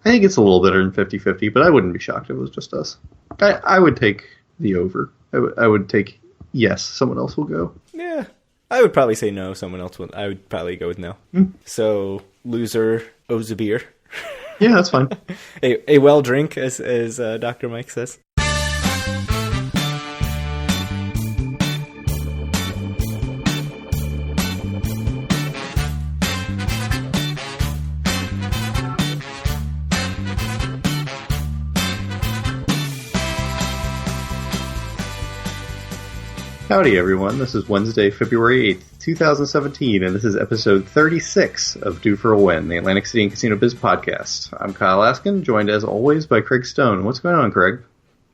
I think it's a little better than 50-50, but I wouldn't be shocked if it was just us. I would take the over. I would take yes, someone else will go. Yeah, I would probably say no, someone else would. I would probably go with no. So, loser owes a beer. Yeah, that's fine. a well drink, as Dr. Mike says. Howdy, everyone. This is Wednesday, February 8th, 2017, and this is episode 36 of Due for a Win, the Atlantic City and Casino Biz podcast. I'm Kyle Askin, joined as always by Craig Stone. What's going on, Craig?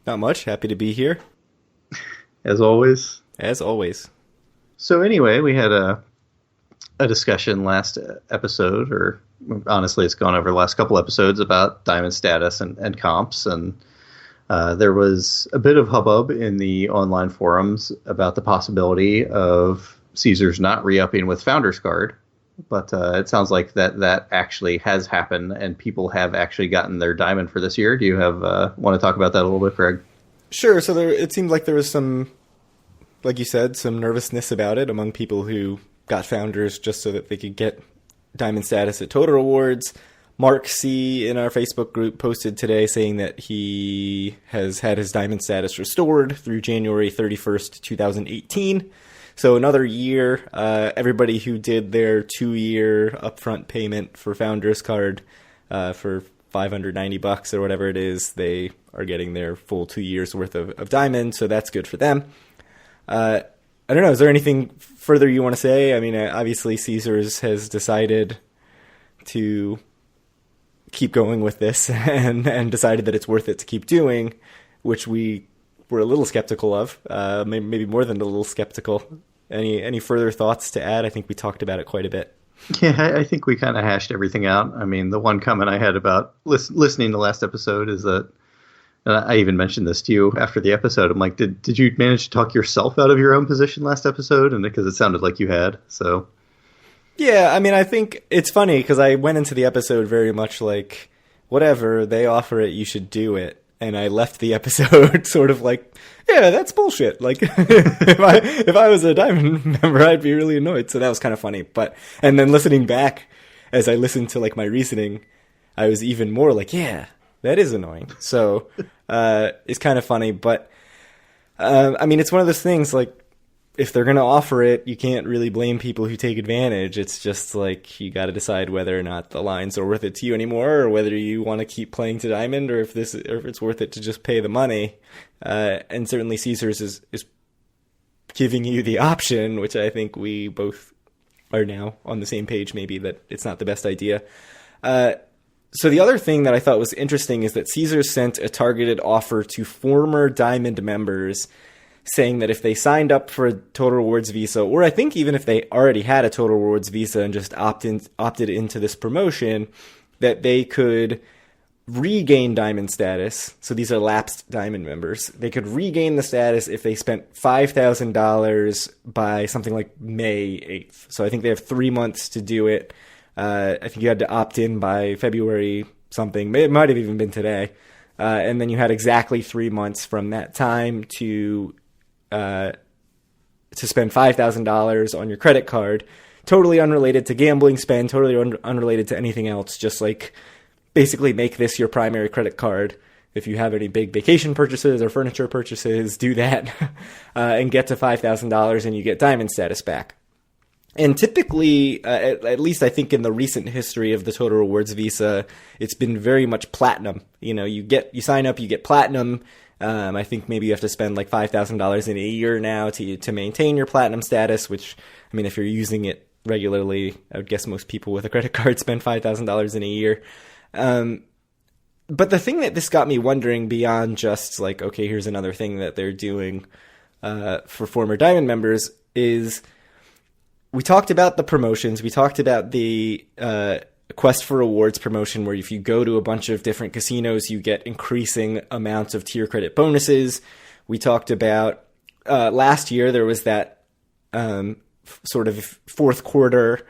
Not much. Happy to be here. As always. As always. So anyway, we had a discussion last episode, or honestly it's gone over the last couple episodes, about diamond status and comps, and there was a bit of hubbub in the online forums about the possibility of Caesars not re-upping with Founders Card, but it sounds like that actually has happened, and people have actually gotten their diamond for this year. Do you want to talk about that a little bit, Craig? Sure. So it seemed like there was some, like you said, some nervousness about it among people who got Founders just so that they could get diamond status at Total Rewards. Mark C. in our Facebook group posted today saying that he has had his diamond status restored through January 31st, 2018. So another year. Everybody who did their 2-year upfront payment for Founders Card for $590 or whatever it is, they are getting their full 2 years worth of diamond. So that's good for them. I don't know. Is there anything further you want to say? I mean, obviously Caesars has decided to keep going with this and decided that it's worth it to keep doing, which we were a little skeptical of, maybe more than a little skeptical. Any further thoughts to add? I think we talked about it quite a bit. Yeah, I think we kind of hashed everything out. I mean, the one comment I had about listening to last episode is that, and I even mentioned this to you after the episode, I'm like, did you manage to talk yourself out of your own position last episode? And because it sounded like you had, so... Yeah, I mean, I think it's funny because I went into the episode very much like, whatever, they offer it, you should do it. And I left the episode sort of like, yeah, that's bullshit. Like, if I was a Diamond member, I'd be really annoyed. So that was kind of funny. And then listening back, as I listened to like my reasoning, I was even more like, yeah, that is annoying. So it's kind of funny. But, I mean, it's one of those things like, if they're going to offer it, you can't really blame people who take advantage. It's just like you got to decide whether or not the lines are worth it to you anymore, or whether you want to keep playing to diamond, or if it's worth it to just pay the money. And certainly Caesars is giving you the option, which I think we both are now on the same page, maybe that it's not the best idea. So the other thing that I thought was interesting is that Caesars sent a targeted offer to former diamond members, saying that if they signed up for a Total Rewards Visa, or I think even if they already had a Total Rewards Visa and just opted into this promotion, that they could regain diamond status. So these are lapsed diamond members. They could regain the status if they spent $5,000 by something like May 8th. So I think they have 3 months to do it. I think you had to opt in by February something. It might have even been today. And then you had exactly 3 months from that time to spend $5,000 on your credit card, totally unrelated to gambling spend, totally unrelated to anything else. Just like basically make this your primary credit card. If you have any big vacation purchases or furniture purchases, do that and get to $5,000 and you get diamond status back. And typically, at least I think in the recent history of the Total Rewards Visa, it's been very much platinum. You know, you sign up, you get platinum. I think maybe you have to spend like $5,000 in a year now to maintain your platinum status, which, I mean, if you're using it regularly, I would guess most people with a credit card spend $5,000 in a year. But the thing that this got me wondering beyond just like, okay, here's another thing that they're doing for former Diamond members is we talked about the promotions. We talked about the Quest for Rewards promotion, where if you go to a bunch of different casinos, you get increasing amounts of tier credit bonuses. We talked about last year there was that sort of fourth quarter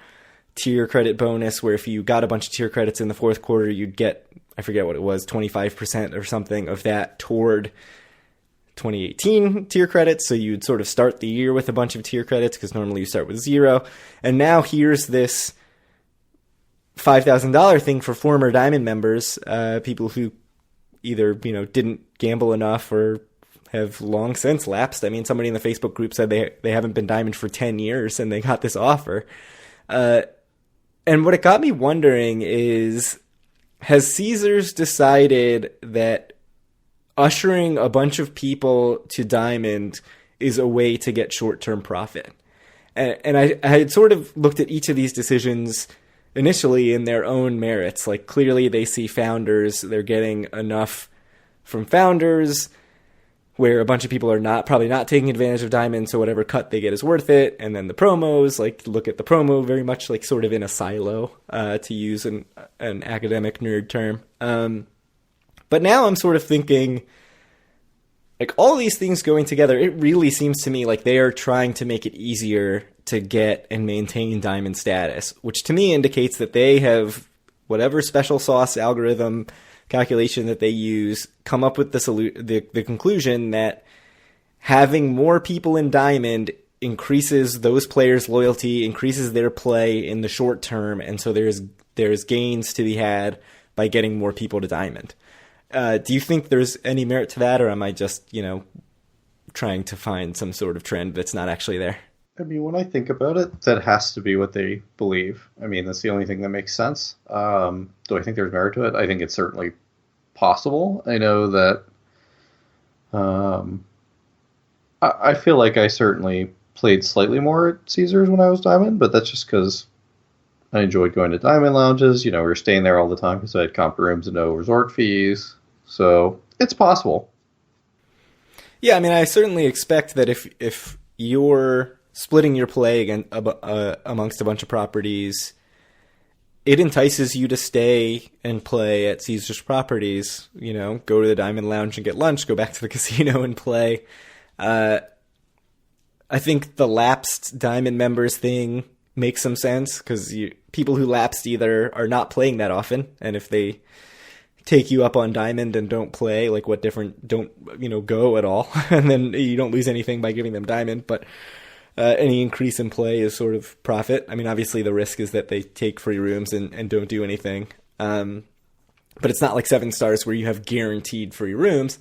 tier credit bonus, where if you got a bunch of tier credits in the fourth quarter, you'd get I forget what it was, 25% or something of that toward 2018 tier credits. So you'd sort of start the year with a bunch of tier credits because normally you start with 0. And now here's this $5,000 thing for former Diamond members, people who either, didn't gamble enough or have long since lapsed. I mean, somebody in the Facebook group said they haven't been Diamond for 10 years and they got this offer. And what it got me wondering is, has Caesars decided that ushering a bunch of people to Diamond is a way to get short-term profit? And I had sort of looked at each of these decisions initially in their own merits. Like, clearly they see Founders, they're getting enough from Founders where a bunch of people are probably not taking advantage of Diamond, so whatever cut they get is worth it. And then the promos, like, look at the promo very much like sort of in a silo, to use an academic nerd term. But now I'm sort of thinking, like, all these things going together, it really seems to me like they are trying to make it easier to get and maintain Diamond status, which to me indicates that they have, whatever special sauce algorithm calculation that they use, come up with the conclusion that having more people in Diamond increases those players' loyalty, increases their play in the short term, and so there's gains to be had by getting more people to Diamond. Do you think there's any merit to that, or am I just, trying to find some sort of trend that's not actually there? I mean, when I think about it, that has to be what they believe. I mean, that's the only thing that makes sense. Do I think there's merit to it? I think it's certainly possible. I know that I feel like I certainly played slightly more at Caesars when I was Diamond, but that's just because I enjoyed going to Diamond lounges. We were staying there all the time because I had comp rooms and no resort fees. So it's possible. Yeah, I mean, I certainly expect that if you're splitting your play again amongst a bunch of properties, it entices you to stay and play at Caesars properties. Go to the Diamond Lounge and get lunch, go back to the casino and play. I think the lapsed Diamond members thing makes some sense because people who lapsed either are not playing that often, and if they take you up on Diamond and don't play, like, what different, don't, go at all, and then you don't lose anything by giving them Diamond, but any increase in play is sort of profit. I mean, obviously the risk is that they take free rooms and don't do anything. But it's not like 7 stars where you have guaranteed free rooms.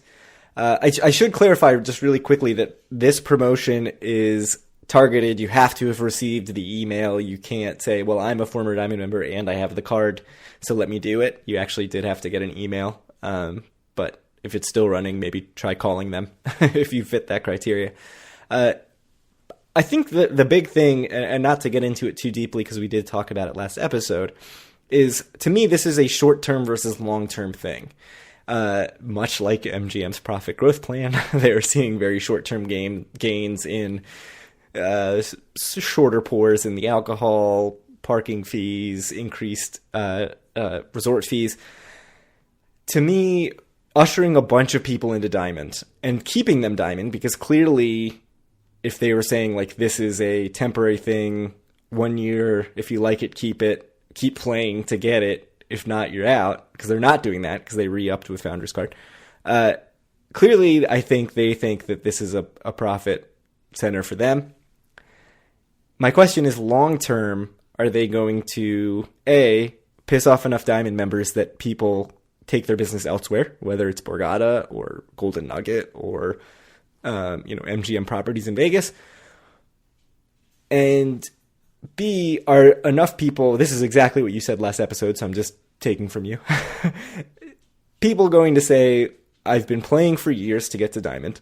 I should clarify just really quickly that this promotion is targeted. You have to have received the email. You can't say, well, I'm a former Diamond member and I have the card, so let me do it. You actually did have to get an email. But if it's still running, maybe try calling them if you fit that criteria. I think the big thing, and not to get into it too deeply because we did talk about it last episode, is, to me, this is a short-term versus long-term thing. Much like MGM's profit growth plan, they're seeing very short-term gains in shorter pours in the alcohol, parking fees, increased resort fees. To me, ushering a bunch of people into Diamond and keeping them Diamond, because clearly, if they were saying, like, this is a temporary thing, 1 year, if you like it, keep playing to get it, if not, you're out, because they're not doing that, because they re-upped with Founders Card. Clearly, I think they think that this is a profit center for them. My question is, long-term, are they going to, A, piss off enough Diamond members that people take their business elsewhere, whether it's Borgata or Golden Nugget or MGM properties in Vegas? And B, are enough people, this is exactly what you said last episode, so I'm just taking from you, people going to say, I've been playing for years to get to Diamond.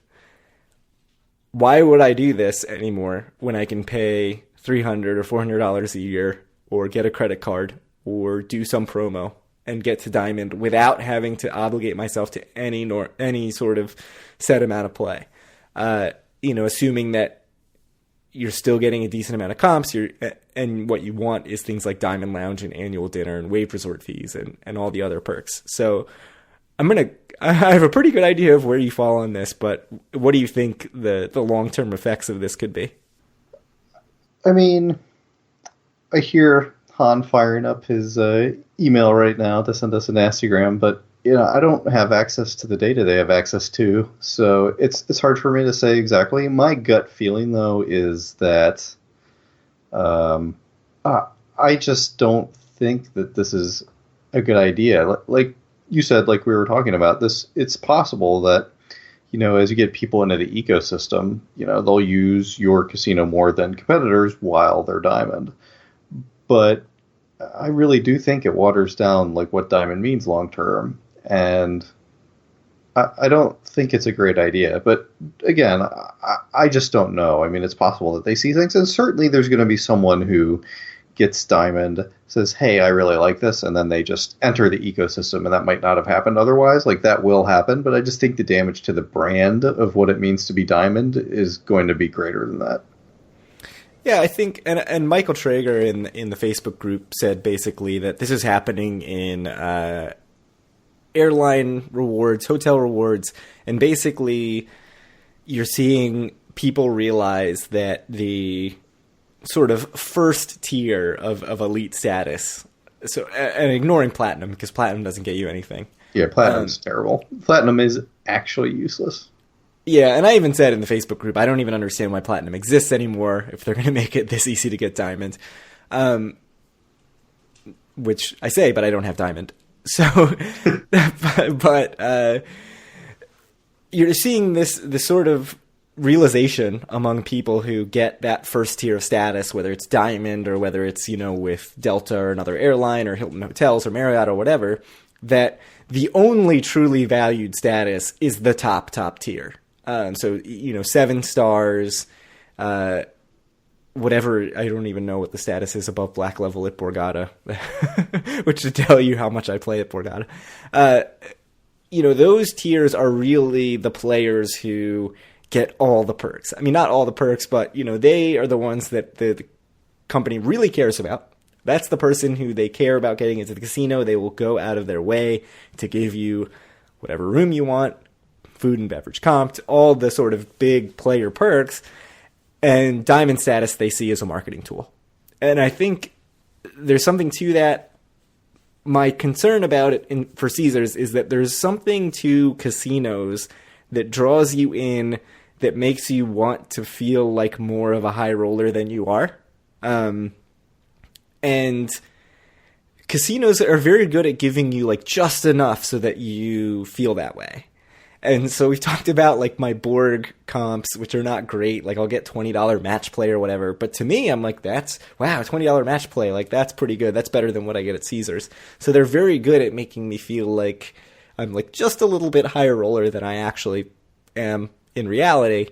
Why would I do this anymore when I can pay $300 or $400 a year or get a credit card or do some promo and get to Diamond without having to obligate myself to any sort of set amount of play? Assuming that you're still getting a decent amount of comps, and what you want is things like Diamond Lounge and annual dinner and waived resort fees and all the other perks. So I have a pretty good idea of where you fall on this, but what do you think the long-term effects of this could be? I mean, I hear Han firing up his email right now to send us an Instagram, but I don't have access to the data they have access to, so it's hard for me to say exactly. My gut feeling, though, is that I just don't think that this is a good idea. Like you said, like we were talking about this, it's possible that as you get people into the ecosystem, they'll use your casino more than competitors while they're Diamond. But I really do think it waters down like what Diamond means long term, and I don't think it's a great idea. But again, I just don't know. I mean, it's possible that they see things, and certainly there's going to be someone who gets Diamond, says, hey, I really like this, and then they just enter the ecosystem, and that might not have happened otherwise. Like, that will happen, but I just think the damage to the brand of what it means to be Diamond is going to be greater than that. Yeah, I think, and Michael Traeger in the Facebook group said basically that this is happening in airline rewards, hotel rewards, and basically you're seeing people realize that the sort of first tier of elite status, so and ignoring platinum, because platinum doesn't get you anything. Yeah, platinum's terrible. Platinum is actually useless. Yeah, and I even said in the Facebook group, I don't even understand why platinum exists anymore if they're going to make it this easy to get diamond. Which I say, but I don't have diamond. So, but you're seeing this sort of realization among people who get that first tier of status, whether it's Diamond or whether it's, with Delta or another airline or Hilton Hotels or Marriott or whatever, that the only truly valued status is the top tier. So, 7 stars, whatever, I don't even know what the status is above black level at Borgata, which should tell you how much I play at Borgata. Those tiers are really the players who get all the perks. I mean, not all the perks, but, they are the ones that the company really cares about. That's the person who they care about getting into the casino. They will go out of their way to give you whatever room you want, food and beverage comped, all the sort of big player perks. And Diamond status they see as a marketing tool. And I think there's something to that. My concern about it for Caesars is that there's something to casinos that draws you in, that makes you want to feel like more of a high roller than you are. And casinos are very good at giving you like just enough so that you feel that way. And so we've talked about like my Borg comps, which are not great. Like I'll get $20 match play or whatever. But to me, I'm like, that's, wow, $20 match play. Like that's pretty good. That's better than what I get at Caesars. So they're very good at making me feel like I'm like just a little bit higher roller than I actually am in reality.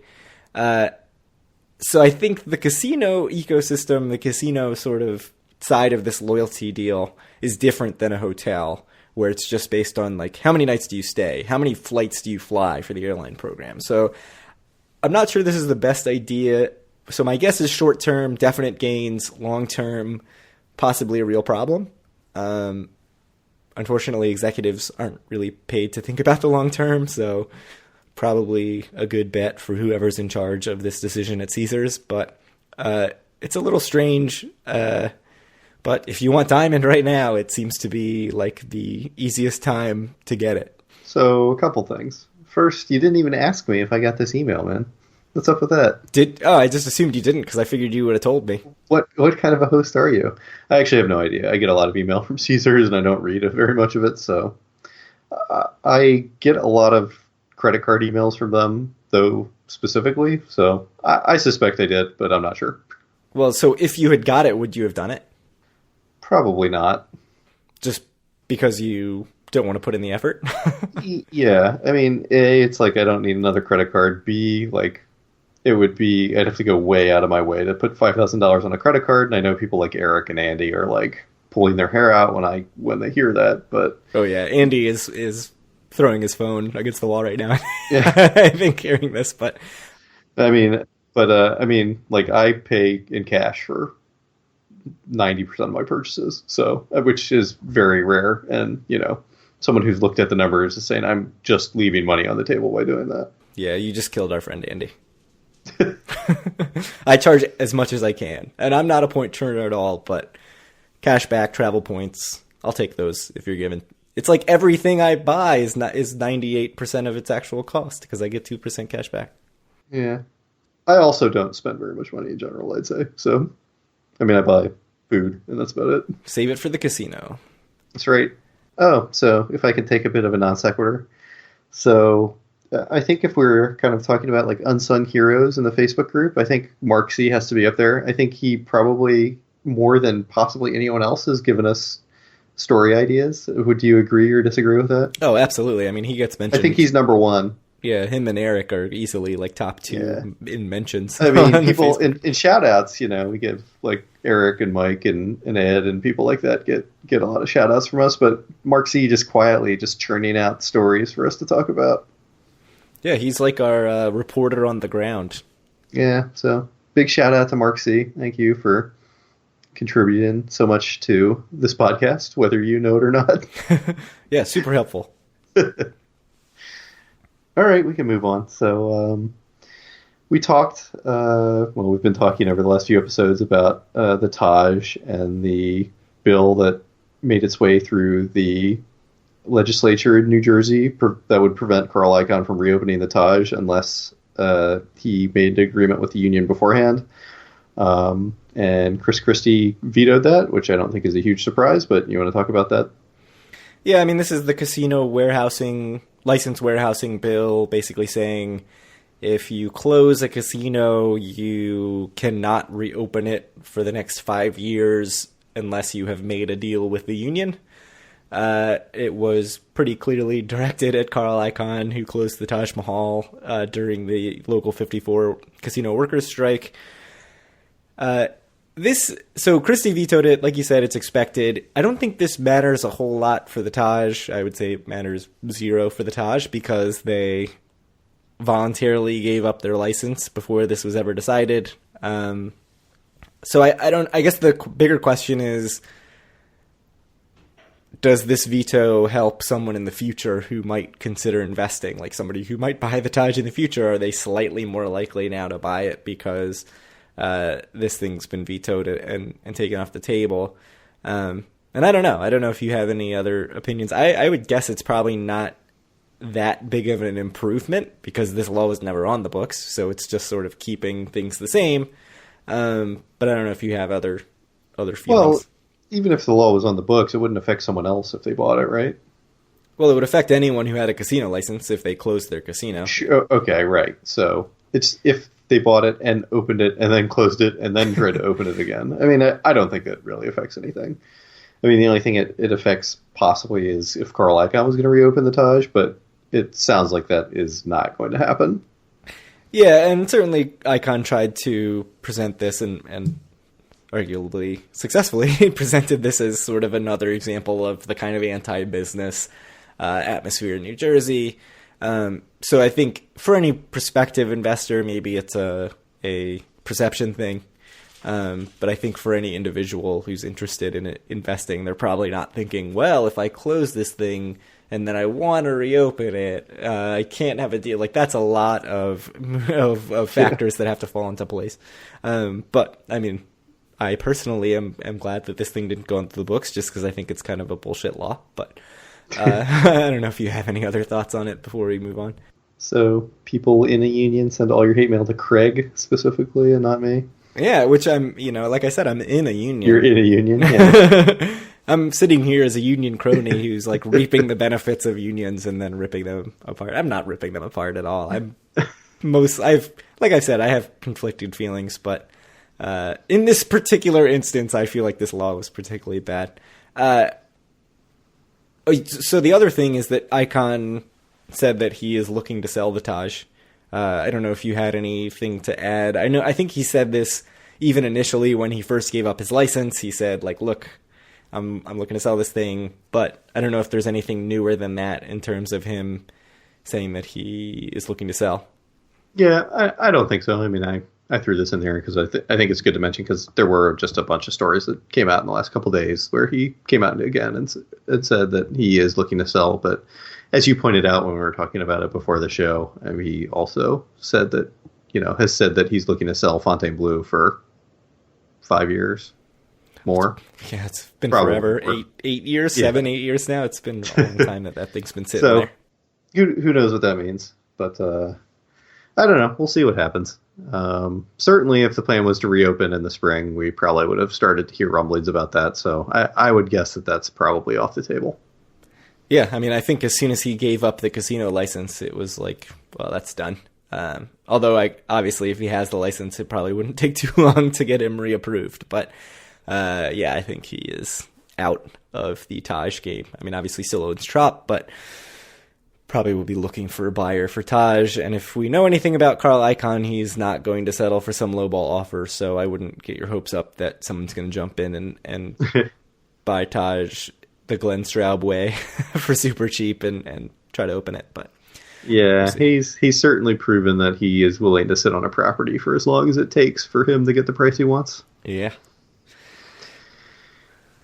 So I think the casino ecosystem, the casino sort of side of this loyalty deal is different than a hotel, where it's just based on like how many nights do you stay, how many flights do you fly for the airline program. So I'm not sure this is the best idea. So my guess is short term, definite gains, long term, possibly a real problem. Unfortunately, executives aren't really paid to think about the long term, so probably a good bet for whoever's in charge of this decision at Caesars. But it's a little strange. But if you want Diamond right now, it seems to be like the easiest time to get it. So a couple things. First, you didn't even ask me if I got this email, man. What's up with that? I just assumed you didn't because I figured you would have told me. What kind of a host are you? I actually have no idea. I get a lot of email from Caesars and I don't read very much of it. So I get a lot of credit card emails from them, though, specifically. So I suspect I did, but I'm not sure. Well, so if you had got it, would you have done it? Probably not. Just because you don't want to put in the effort? Yeah. I mean, A, it's like I don't need another credit card. B, like it would be, I'd have to go way out of my way to put $5,000 on a credit card. And I know people like Eric and Andy are like pulling their hair out when they hear that. But oh yeah, Andy is throwing his phone against the wall right now. Yeah. I think hearing this, but I mean, like I pay in cash for 90% of my purchases, so which is very rare. And someone who's looked at the numbers is saying I'm just leaving money on the table by doing that. Yeah, you just killed our friend Andy. I charge as much as I can, and I'm not a point turner at all, but cash back, travel points, I'll take those if you're given. It's like everything I buy is 98% of its actual cost because I get 2% cash back. Yeah. I also don't spend very much money in general, I'd say. So, I mean, I buy food, and that's about it. Save it for the casino. That's right. Oh, so if I could take a bit of a non sequitur. So, I think if we're kind of talking about like unsung heroes in the Facebook group, I think Mark C has to be up there. I think he probably, more than possibly anyone else, has given us story ideas. Would you agree or disagree with that? Oh, absolutely. I mean, he gets mentioned. I think he's number one. Yeah, him and Eric are easily like top two in mentions. I mean, people in shout outs, we give like Eric and Mike and Ed and people like that get a lot of shout outs from us, but Mark C just quietly just churning out stories for us to talk about. Yeah, he's like our reporter on the ground. Yeah, so big shout out to Mark C. Thank you for contributing so much to this podcast, whether you know it or not. Yeah, super helpful. All right, we can move on. So we talked, we've been talking over the last few episodes about the Taj and the bill that made its way through the legislature in New Jersey that would prevent Carl Icahn from reopening the Taj unless he made an agreement with the union beforehand. And Chris Christie vetoed that, which I don't think is a huge surprise, but you want to talk about that? Yeah, I mean, this is the casino license warehousing bill, basically saying if you close a casino, you cannot reopen it for the next 5 years unless you have made a deal with the union. It was pretty clearly directed at Carl Icahn, who closed the Taj Mahal during the Local 54 casino workers' strike. So Christie vetoed it. Like you said, it's expected. I don't think this matters a whole lot for the Taj. I would say it matters zero for the Taj because they voluntarily gave up their license before this was ever decided. So I guess the bigger question is, does this veto help someone in the future who might consider investing? Like somebody who might buy the Taj in the future, are they slightly more likely now to buy it because this thing's been vetoed and taken off the table? And I don't know. I don't know if you have any other opinions. I would guess it's probably not that big of an improvement because this law was never on the books, so it's just sort of keeping things the same. But I don't know if you have other feelings. Well, even if the law was on the books, it wouldn't affect someone else if they bought it, right? Well, it would affect anyone who had a casino license if they closed their casino. Sure, okay, right. So it's if they bought it and opened it and then closed it and then tried to open it again. I mean, I don't think that really affects anything. I mean, the only thing it affects possibly is if Carl Icahn was going to reopen the Taj, but it sounds like that is not going to happen. Yeah, and certainly Icahn tried to present this and arguably successfully presented this as sort of another example of the kind of anti-business atmosphere in New Jersey. So I think for any prospective investor, maybe it's a perception thing. But I think for any individual who's interested in investing, they're probably not thinking, well, if I close this thing and then I want to reopen it, I can't have a deal. Like that's a lot of factors that have to fall into place. But I mean, I personally am glad that this thing didn't go into the books just because I think it's kind of a bullshit law. But I don't know if you have any other thoughts on it before we move on. So people in a union, send all your hate mail to Craig specifically and not me. Yeah, which I'm, like I said, I'm in a union. You're in a union? Yeah. I'm sitting here as a union crony who's like reaping the benefits of unions and then ripping them apart. I'm not ripping them apart at all. Like I said, I have conflicted feelings, but in this particular instance, I feel like this law was particularly bad. So the other thing is that Icahn said that he is looking to sell the Taj. I don't know if you had anything to add. I think he said this even initially when he first gave up his license. He said, like, look, I'm looking to sell this thing, but I don't know if there's anything newer than that in terms of him saying that he is looking to sell. Yeah, I don't think so. I mean, I threw this in there because I think it's good to mention because there were just a bunch of stories that came out in the last couple of days where he came out again and said that he is looking to sell. But as you pointed out when we were talking about it before the show, I mean, he also said that, has said that he's looking to sell Fontainebleau for 5 years. More. Yeah, it's been Probably forever. more. 8 years, Yeah. 7, 8 years now. It's been a long time that thing's been sitting So there. who knows what that means? But I don't know. We'll see what happens. Certainly, if the plan was to reopen in the spring, we probably would have started to hear rumblings about that. So I would guess that that's probably off the table. Yeah, I mean, I think as soon as he gave up the casino license, it was like, well, that's done. Although, obviously, if he has the license, it probably wouldn't take too long to get him reapproved. But yeah, I think he is out of the Taj game. I mean, obviously, still owns Trop, but probably will be looking for a buyer for Taj. And if we know anything about Carl Icahn, he's not going to settle for some lowball offer. So I wouldn't get your hopes up that someone's going to jump in and buy Taj the Glenn Straub way for super cheap and try to open it. But yeah, he's certainly proven that he is willing to sit on a property for as long as it takes for him to get the price he wants. Yeah.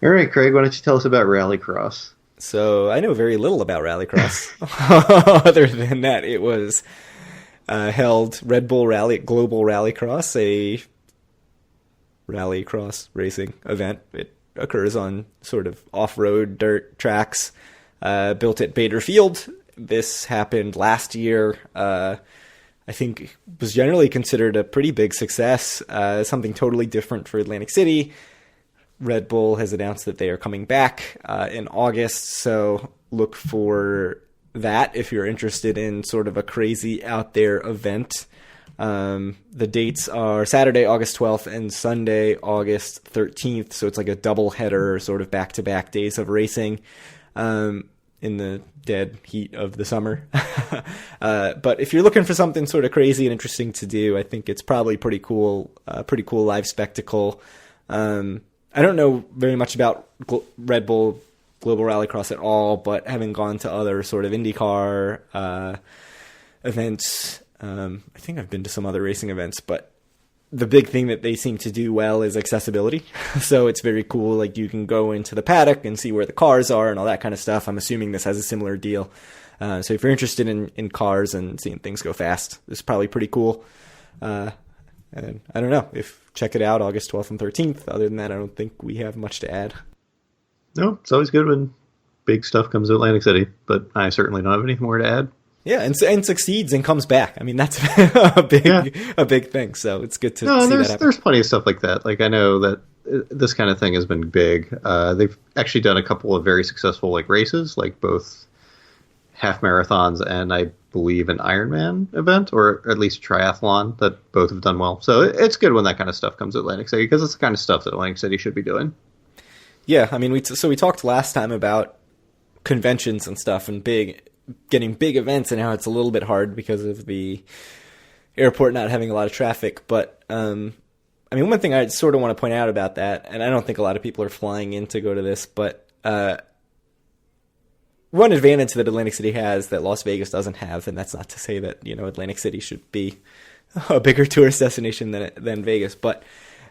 All right, Craig, why don't you tell us about Rallycross? So I know very little about Rallycross, other than that it was held Red Bull Global Rallycross, a rallycross racing event. It occurs on sort of off-road dirt tracks, built at Bader Field. This happened last year. I think was generally considered a pretty big success, something totally different for Atlantic City. Red Bull has announced that they are coming back in August, so look for that if you're interested in sort of a crazy out there event. The dates are Saturday, August 12th and Sunday, August 13th, so it's like a double header, sort of back-to-back days of racing in the dead heat of the summer. But if you're looking for something sort of crazy and interesting to do, I think it's probably pretty cool live spectacle. I don't know very much about Red Bull Global Rallycross at all, but having gone to other sort of IndyCar events, I think I've been to some other racing events, but the big thing that they seem to do well is accessibility. So it's very cool. Like you can go into the paddock and see where the cars are and all that kind of stuff. I'm assuming this has a similar deal. So if you're interested in cars and seeing things go fast, this is probably pretty cool. And I don't know, check it out August 12th and 13th. Other than that, I don't think we have much to add. No, it's always good when big stuff comes to Atlantic City, but I certainly don't have anything more to add. Yeah, and succeeds and comes back. I mean, that's a big thing. So it's good to see that happen. There's plenty of stuff like that. Like I know that this kind of thing has been big. They've actually done a couple of very successful like races, like both half marathons and I believe an Ironman event, or at least triathlon, that both have done well. So it's good when that kind of stuff comes to Atlantic City, because it's the kind of stuff that Atlantic City should be doing. Yeah, I mean, we talked last time about conventions and stuff and getting big events, and how it's a little bit hard because of the airport not having a lot of traffic. But I mean, one thing I sort of want to point out about that, and I don't think a lot of people are flying in to go to this, but one advantage that Atlantic City has that Las Vegas doesn't have, and that's not to say that, Atlantic City should be a bigger tourist destination than Vegas, but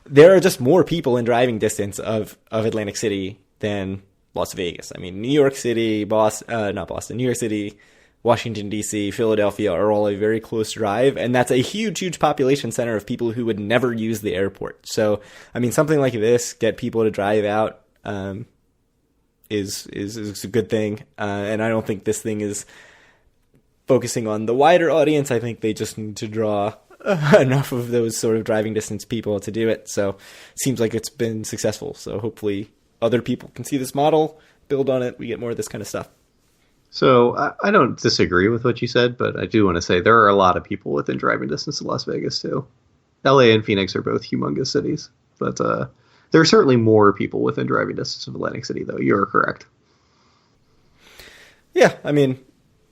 there are just more people in driving distance of Atlantic City than Las Vegas. I mean, New York City, New York City, Washington, D.C., Philadelphia are all a very close drive, and that's a huge, huge population center of people who would never use the airport. So, I mean, something like this, get people to drive out, is a good thing, and I don't think this thing is focusing on the wider audience. I think they just need to draw enough of those sort of driving distance people to do it. So it seems like it's been successful. So hopefully other people can see this model, build on it, we get more of this kind of stuff. So I don't disagree with what you said, but I do want to say there are a lot of people within driving distance of Las Vegas too. LA and Phoenix are both humongous cities, but there are certainly more people within driving distance of Atlantic City, though. You're correct. Yeah, I mean,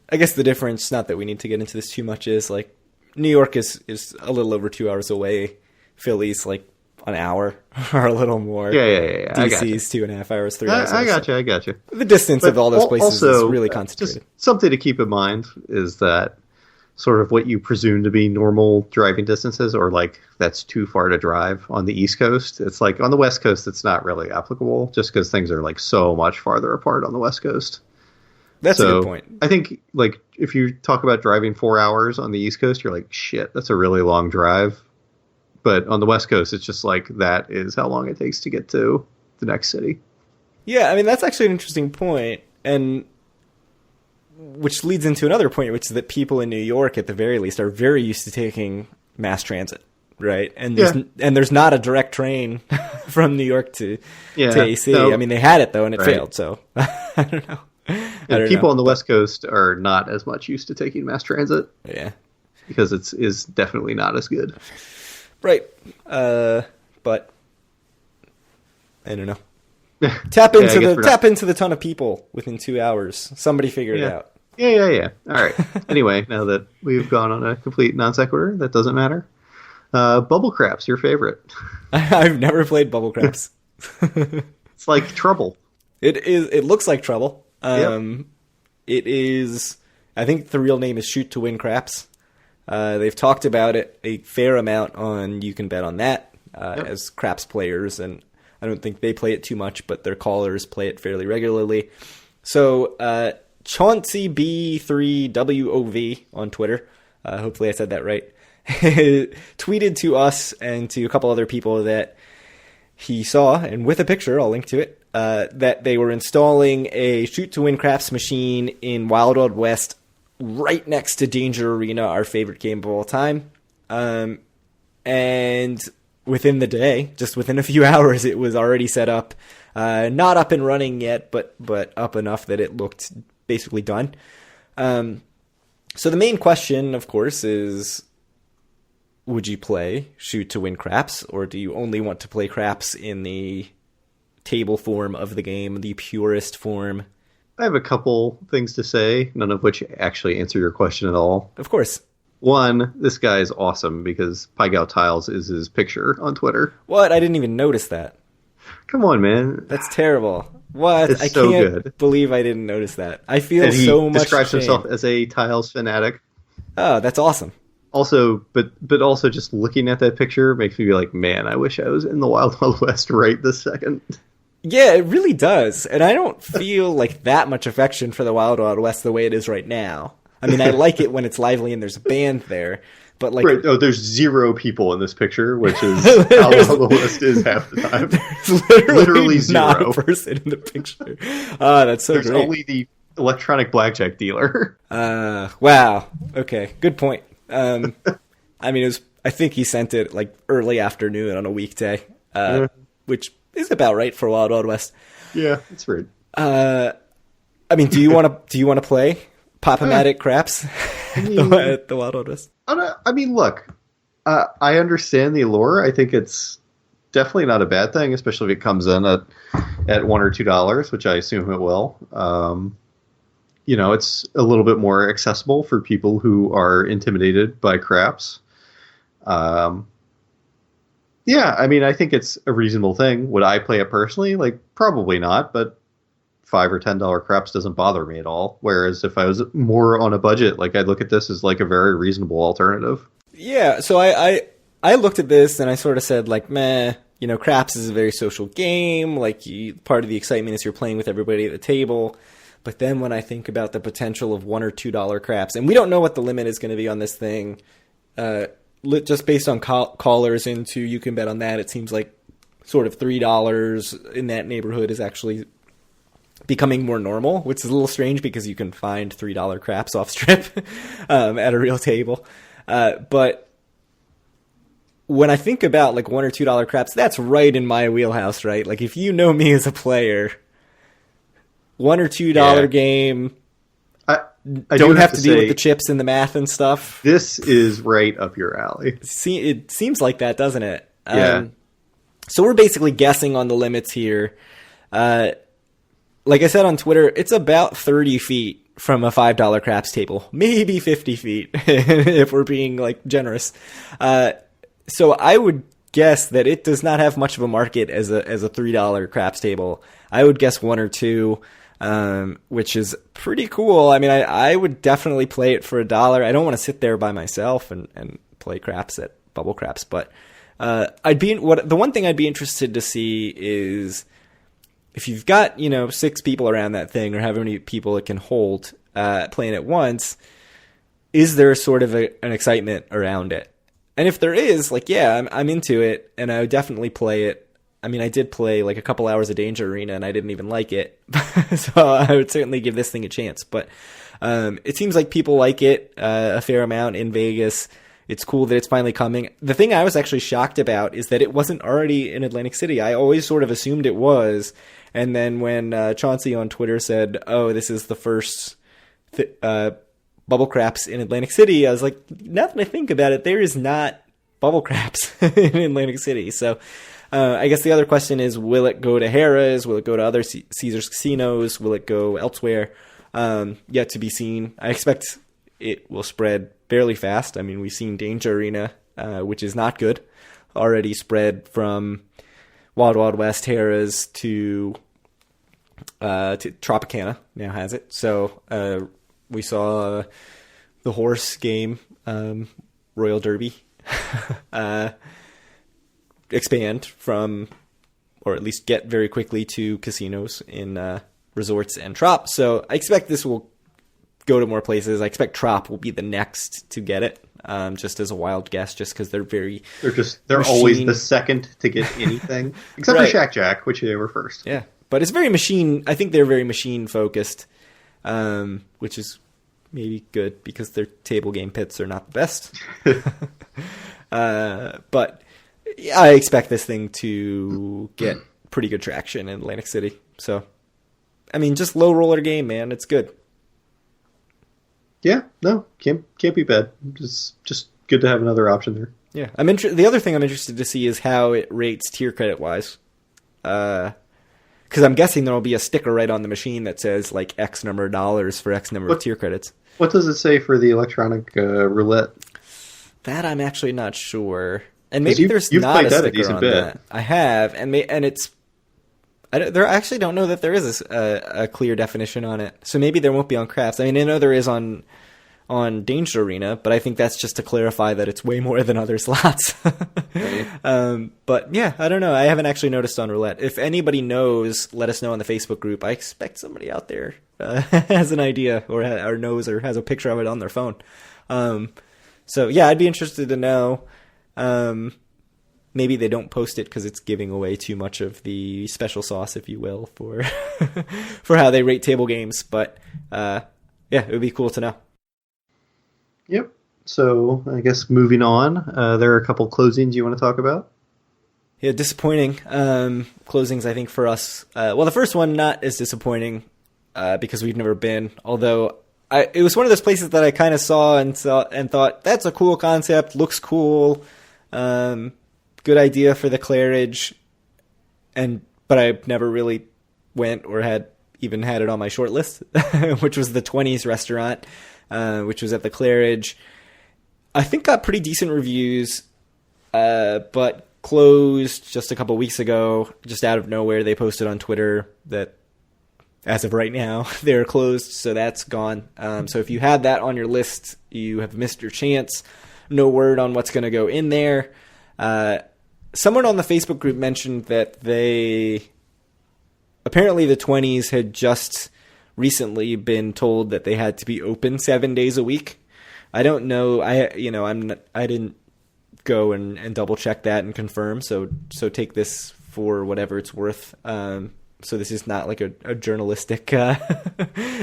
I guess the difference, not that we need to get into this too much, is like New York is a little over 2 hours away. Philly's like an hour or a little more. Yeah. DC's 2.5 hours, 3 hours. I got you. The distance of all those places is really concentrated. Just something to keep in mind is that sort of what you presume to be normal driving distances, or like that's too far to drive on the East Coast. It's like on the West Coast, it's not really applicable, just because things are like so much farther apart on the West Coast. That's a good point. I think like if you talk about driving 4 hours on the East Coast, you're like, shit, that's a really long drive. But on the West Coast, it's just like that is how long it takes to get to the next city. Yeah, I mean, that's actually an interesting point, and which leads into another point, which is that people in New York, at the very least, are very used to taking mass transit, right? And there's not a direct train from New York to AC. No, I mean, they had it, though, and it failed, so I don't know. People on the West Coast are not as much used to taking mass transit. Yeah. Because it is definitely not as good. Right. But I don't know. Tap into the ton of people within 2 hours. Somebody figure it out. Yeah. All right. Anyway, now that we've gone on a complete non sequitur, that doesn't matter. Bubble Craps, your favorite. I've never played Bubble Craps. It's like Trouble. It is. It looks like Trouble. Yep. It is. I think the real name is Shoot to Win Craps. They've talked about it a fair amount on You Can Bet on That as craps players, and I don't think they play it too much, but their callers play it fairly regularly. So Chauncey B3WOV on Twitter, hopefully I said that right, tweeted to us and to a couple other people that he saw, and with a picture, I'll link to it, that they were installing a Shoot to Win Craps machine in Wild Wild West right next to Danger Arena, our favorite game of all time. And within the day, just within a few hours, it was already set up. Not up and running yet, but up enough that it looked basically done. So the main question, of course, is, would you play Shoot to Win Craps, or do you only want to play craps in the table form of the game, the purest form? I have a couple things to say, none of which actually answer your question at all. Of course. One, this guy is awesome because Pygow Tiles is his picture on Twitter. What? I didn't even notice that. Come on, man. That's terrible. What? It's I so can't good. believe I didn't notice that. I feel so much He describes shame. himself as a Tiles fanatic. Oh, that's awesome. Also, but also just looking at that picture makes me be like, man, I wish I was in the Wild Wild West right this second. Yeah, it really does. And I don't feel like that much affection for the Wild Wild West the way it is right now. I mean, I like it when it's lively and there's a band there, but like... Right. Oh, there's 0 people in this picture, which is how Wild Wild West is half the time. There's literally 0. not a person in the picture. That's so there's great. only the electronic blackjack dealer. Wow. Okay, good point. I mean, I think he sent it like early afternoon on a weekday, which is about right for Wild Wild West. Yeah, that's right. I mean, do you want to play Pop-O-Matic Craps at the Wild Wild West? I mean, look, I understand the allure. I think it's definitely not a bad thing, especially if it comes in at $1 or $2, which I assume it will. It's a little bit more accessible for people who are intimidated by craps. Yeah, I mean, I think it's a reasonable thing. Would I play it personally? Like, probably not, but $5 or $10 craps doesn't bother me at all. Whereas if I was more on a budget, like, I'd look at this as like a very reasonable alternative. Yeah, so I looked at this and I sort of said, like, meh, craps is a very social game. Like, part of the excitement is you're playing with everybody at the table. But then when I think about the potential of $1 or $2 craps, and we don't know what the limit is going to be on this thing, just based on callers into You Can Bet on That, it seems like sort of $3 in that neighborhood is actually becoming more normal, which is a little strange because you can find $3 craps off strip at a real table. But when I think about like $1 or $2 craps, that's right in my wheelhouse, right? Like if you know me as a player, $1 or $2 game. I don't have to deal with the chips and the math and stuff. This is right up your alley. It seems like that, doesn't it? Yeah. So we're basically guessing on the limits here. Like I said on Twitter, it's about 30 feet from a $5 craps table, maybe 50 feet if we're being like generous. So I would guess that it does not have much of a market as a $3 craps table. I would guess 1 or 2. Which is pretty cool. I mean, I would definitely play it for $1. I don't want to sit there by myself and play craps at Bubble Craps, but the one thing I'd be interested to see is if you've got 6 people around that thing or however many people it can hold playing at once, is there sort of an excitement around it? And if there is, like, yeah, I'm into it, and I would definitely play it I mean, I did play like a couple hours of Danger Arena and I didn't even like it. So I would certainly give this thing a chance. But it seems like people like it a fair amount in Vegas. It's cool that it's finally coming. The thing I was actually shocked about is that it wasn't already in Atlantic City. I always sort of assumed it was. And then when Chauncey on Twitter said, oh, this is the first Bubble Craps in Atlantic City, I was like, now that I think about it, there is not Bubble Craps in Atlantic City. So I guess the other question is, will it go to Harrah's? Will it go to other Caesars casinos? Will it go elsewhere? Yet to be seen. I expect it will spread fairly fast. I mean, we've seen Danger Arena, which is not good, already spread from Wild Wild West Harrah's to Tropicana now has it. So we saw the horse game, Royal Derby, expand from, or at least get very quickly to casinos in resorts and Trop. So I expect this will go to more places. I expect Trop will be the next to get it, just as a wild guess, just because they're always the second to get anything, except for Shack Jack, which they were first. Yeah, but it's very machine. I think they're very machine focused, which is maybe good because their table game pits are not the best. But yeah, I expect this thing to get pretty good traction in Atlantic City. So, I mean, just low roller game, man. It's good. Yeah, no, can't be bad. Just good to have another option there. Yeah, the other thing I'm interested to see is how it rates tier credit wise, because I'm guessing there will be a sticker right on the machine that says like X number of dollars for X number of tier credits. What does it say for the electronic roulette? That I'm actually not sure, and maybe there's not a sticker on that. I have, and it's. I actually don't know that there is a clear definition on it. So maybe there won't be on Craps. I mean, I know there is on Danger Arena, but I think that's just to clarify that it's way more than other slots. Right. But yeah, I don't know. I haven't actually noticed on Roulette. If anybody knows, let us know on the Facebook group. I expect somebody out there has an idea or knows or has a picture of it on their phone. So yeah, I'd be interested to know. Maybe they don't post it because it's giving away too much of the special sauce, if you will, for for how they rate table games. But yeah, it would be cool to know. Yep. So I guess moving on, there are a couple closings you want to talk about? Yeah, disappointing closings, I think, for us. Well, the first one, not as disappointing because we've never been, although it was one of those places that I kind of saw and thought, that's a cool concept, looks cool. Good idea for the Claridge, but I never really went or had it on my short list, which was the 20s restaurant, which was at the Claridge. I think got pretty decent reviews, but closed just a couple weeks ago, just out of nowhere. They posted on Twitter that as of right now, they're closed, so that's gone. So if you had that on your list, you have missed your chance. No word on what's going to go in there. Someone on the Facebook group mentioned that apparently the 20s had just recently been told that they had to be open 7 days a week. I don't know. I didn't go and double check that and confirm. So take this for whatever it's worth. So this is not like a journalistic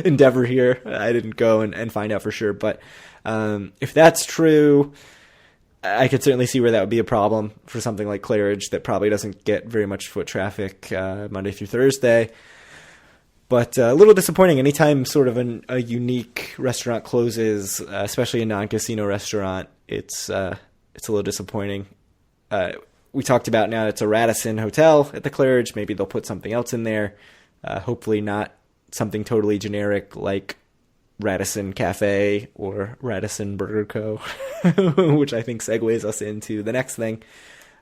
endeavor here. I didn't go and find out for sure. But if that's true, I could certainly see where that would be a problem for something like Claridge that probably doesn't get very much foot traffic Monday through Thursday. But a little disappointing anytime sort of a unique restaurant closes, especially a non-casino restaurant. It's a little disappointing. We talked about now it's a Radisson hotel at the Claridge. Maybe they'll put something else in there. Hopefully not something totally generic like Radisson Cafe or Radisson Burger Co., which I think segues us into the next thing.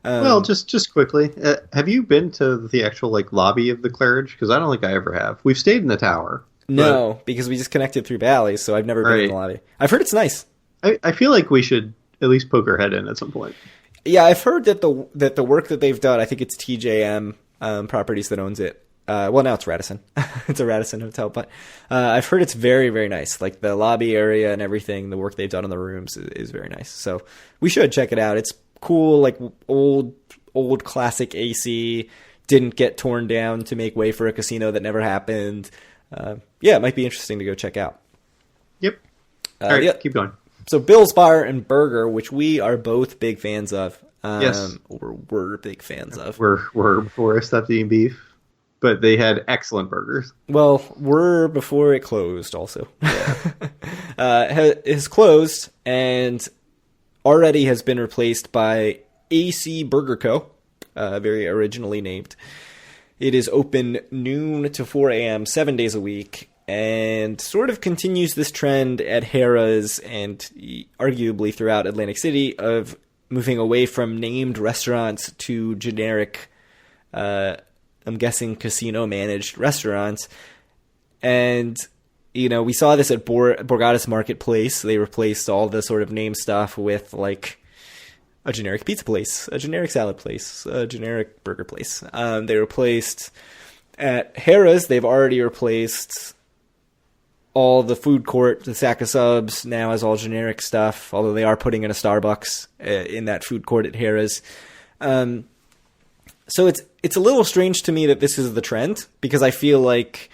Well, just quickly, have you been to the actual lobby of the Claridge? Because I don't think I ever have. We've stayed in the tower. No, because we just connected through Bally's, so I've never been in the lobby. I've heard it's nice. I feel like we should at least poke our head in at some point. Yeah, I've heard that the work that they've done, I think it's TJM Properties that owns it. Well, now it's Radisson. It's a Radisson hotel, but I've heard it's very, very nice. Like the lobby area and everything, the work they've done in the rooms is very nice. So we should check it out. It's cool, like old classic AC. didn't get torn down to make way for a casino that never happened. Yeah, it might be interesting to go check out. Yep. All right, yeah. keep going. So Bill's Bar and Burger, which we are both big fans of. Yes. Or were big fans of. Were before I stopped eating beef. But they had excellent burgers. Well, were before it closed also. Yeah. Is closed and already has been replaced by AC Burger Co., very originally named. It is open noon to 4 a.m., 7 days a week, and sort of continues this trend at Harrah's and arguably throughout Atlantic City of moving away from named restaurants to generic, I'm guessing casino-managed restaurants. And, you know, we saw this at Borgata's Marketplace. They replaced all the sort of name stuff with, like, a generic pizza place, a generic salad place, a generic burger place. They replaced, at Harrah's, they've already replaced all the food court. The Sack of Subs now has all generic stuff, although they are putting in a Starbucks in that food court at Harrah's. So it's a little strange to me that this is the trend, because I feel like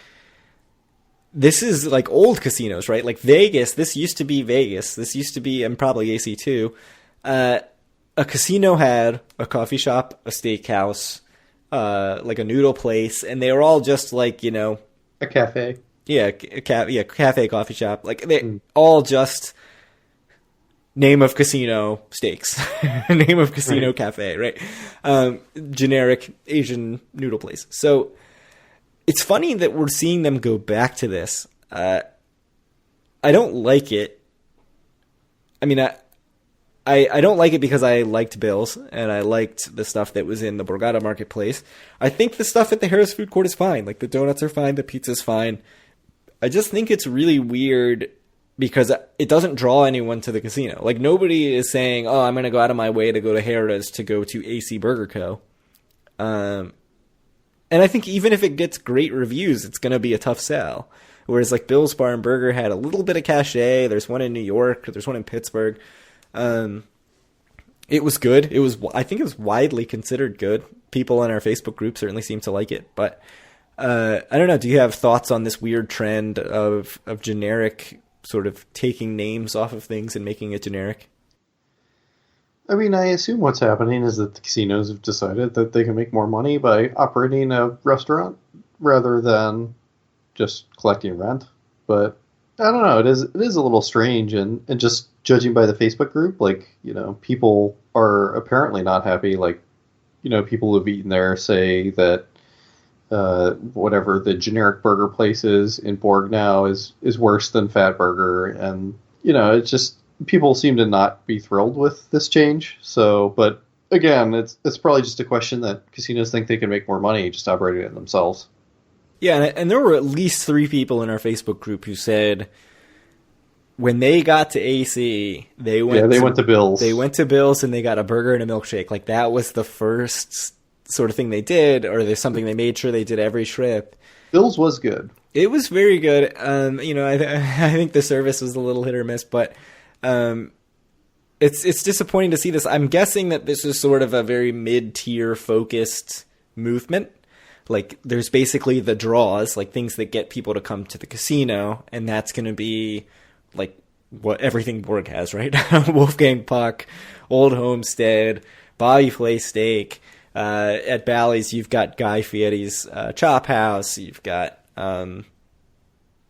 this is like old casinos, right? Like Vegas, this used to be Vegas. This used to be, and probably AC too. A casino had a coffee shop, a steakhouse, like a noodle place, and they were all just like, you know, a cafe. Yeah, cafe, coffee shop. Like they all just name of casino steaks, name of casino cafe, right? Generic Asian noodle place. So it's funny that we're seeing them go back to this. I don't like it. I mean, I don't like it because I liked Bill's and I liked the stuff that was in the Borgata Marketplace. I think the stuff at the Harrah's food court is fine. Like the donuts are fine, the pizza's fine. I just think it's really weird because it doesn't draw anyone to the casino. Like nobody is saying, "Oh, I'm going to go out of my way to go to Harrah's to go to AC Burger Co." And I think even if it gets great reviews, it's going to be a tough sell. Whereas like Bill's Bar and Burger had a little bit of cachet. There's one in New York. There's one in Pittsburgh. It was good. I think it was widely considered good. People in our Facebook group certainly seem to like it, but I don't know. Do you have thoughts on this weird trend of generic sort of taking names off of things and making it generic? I mean, I assume what's happening is that the casinos have decided that they can make more money by operating a restaurant rather than just collecting rent. But I don't know. It is a little strange, and just judging by the Facebook group, like, you know, people are apparently not happy. Like, you know, people who've eaten there say that whatever the generic burger place is in Borg now is worse than Fat Burger, and you know, it's just people seem to not be thrilled with this change. So, but again, it's probably just a question that casinos think they can make more money just operating it themselves. Yeah, and there were at least 3 people in our Facebook group who said when they got to AC, they went to Bill's. They went to Bill's and they got a burger and a milkshake. Like that was the first sort of thing they did, or there's something they made sure they did every trip. Bill's was good. It was very good. You know, I think the service was a little hit or miss, but it's disappointing to see this. I'm guessing that this is sort of a very mid-tier focused movement. Like there's basically the draws, like things that get people to come to the casino, and that's going to be like what everything Borg has, right? Wolfgang Puck, Old Homestead, Bobby Flay Steak. At Bally's, you've got Guy Fieri's Chop House. You've got Buca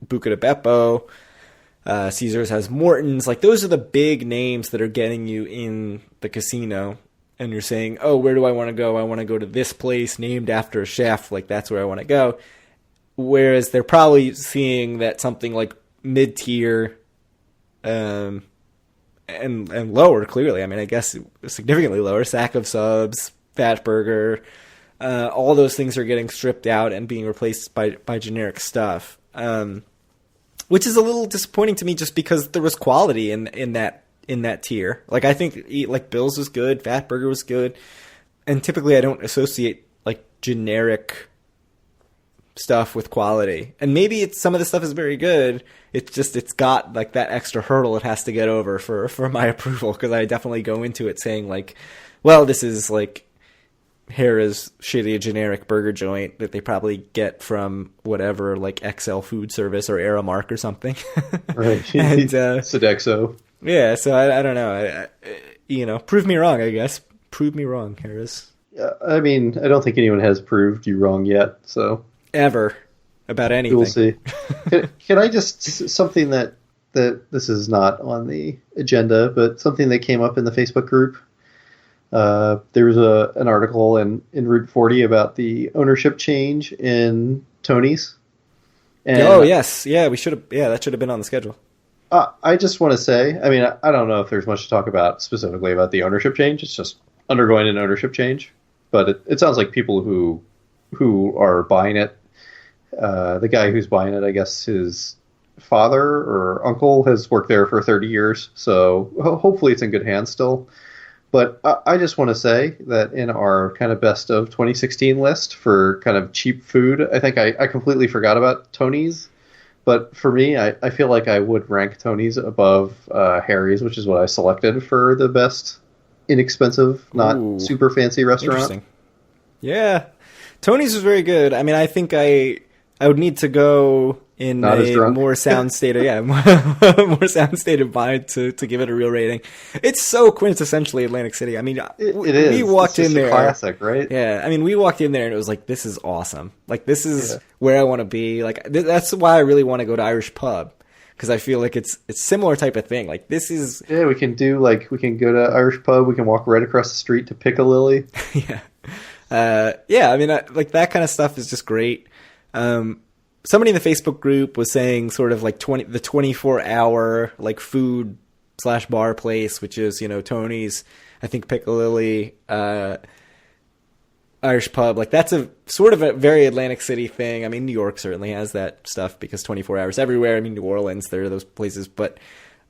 de Beppo. Caesars has Morton's. Like those are the big names that are getting you in the casino. And you're saying, oh, where do I want to go? I want to go to this place named after a chef. Like that's where I want to go. Whereas they're probably seeing that something like mid-tier and lower, clearly. I mean, I guess significantly lower. Sack of Subs, Fat Burger, all those things are getting stripped out and being replaced by generic stuff, which is a little disappointing to me, just because there was quality in that tier. Like I think like Bill's was good, Fat Burger was good, and typically I don't associate like generic stuff with quality. And maybe some of the stuff is very good. It's just it's got like that extra hurdle it has to get over for my approval, because I definitely go into it saying like, well, this is like Harrah's shitty generic burger joint that they probably get from whatever, like XL Food Service or Aramark or something. Right. And Sodexo. yeah, so I don't know. Prove me wrong, I guess. Prove me wrong, Harrah's. I mean, I don't think anyone has proved you wrong yet, so. Ever. About anything. We'll see. Can I just, something that this is not on the agenda, but something that came up in the Facebook group. There was an article in Route 40 about the ownership change in Tony's. And yes. Yeah, that should have been on the schedule. I just want to say, I mean, I don't know if there's much to talk about specifically about the ownership change. It's just undergoing an ownership change. But it sounds like people who are buying it, the guy who's buying it, I guess his father or uncle has worked there for 30 years. So hopefully it's in good hands still. But I just want to say that in our kind of best of 2016 list for kind of cheap food, I think I completely forgot about Tony's. But for me, I feel like I would rank Tony's above Harry's, which is what I selected for the best inexpensive, not super fancy restaurant. Interesting. Yeah. Tony's was very good. I mean, I think I would need to go in not a more sound state of more sound state of mind to give it a real rating. It's so quintessentially Atlantic City. I mean, it is. We walked in there, classic, right? Yeah, I mean, we walked in there and it was like, this is awesome. Like, this is where I want to be. Like, that's why I really want to go to Irish Pub, because I feel like it's similar type of thing. Like, this is we can go to Irish Pub. We can walk right across the street to Piccadilly. I mean, like that kind of stuff is just great. Somebody in the Facebook group was saying sort of like the 24-hour like food / bar place, which is, Tony's, I think Piccadilly, Irish Pub. Like, that's a sort of a very Atlantic City thing. I mean, New York certainly has that stuff because 24 hours everywhere. I mean, New Orleans, there are those places, but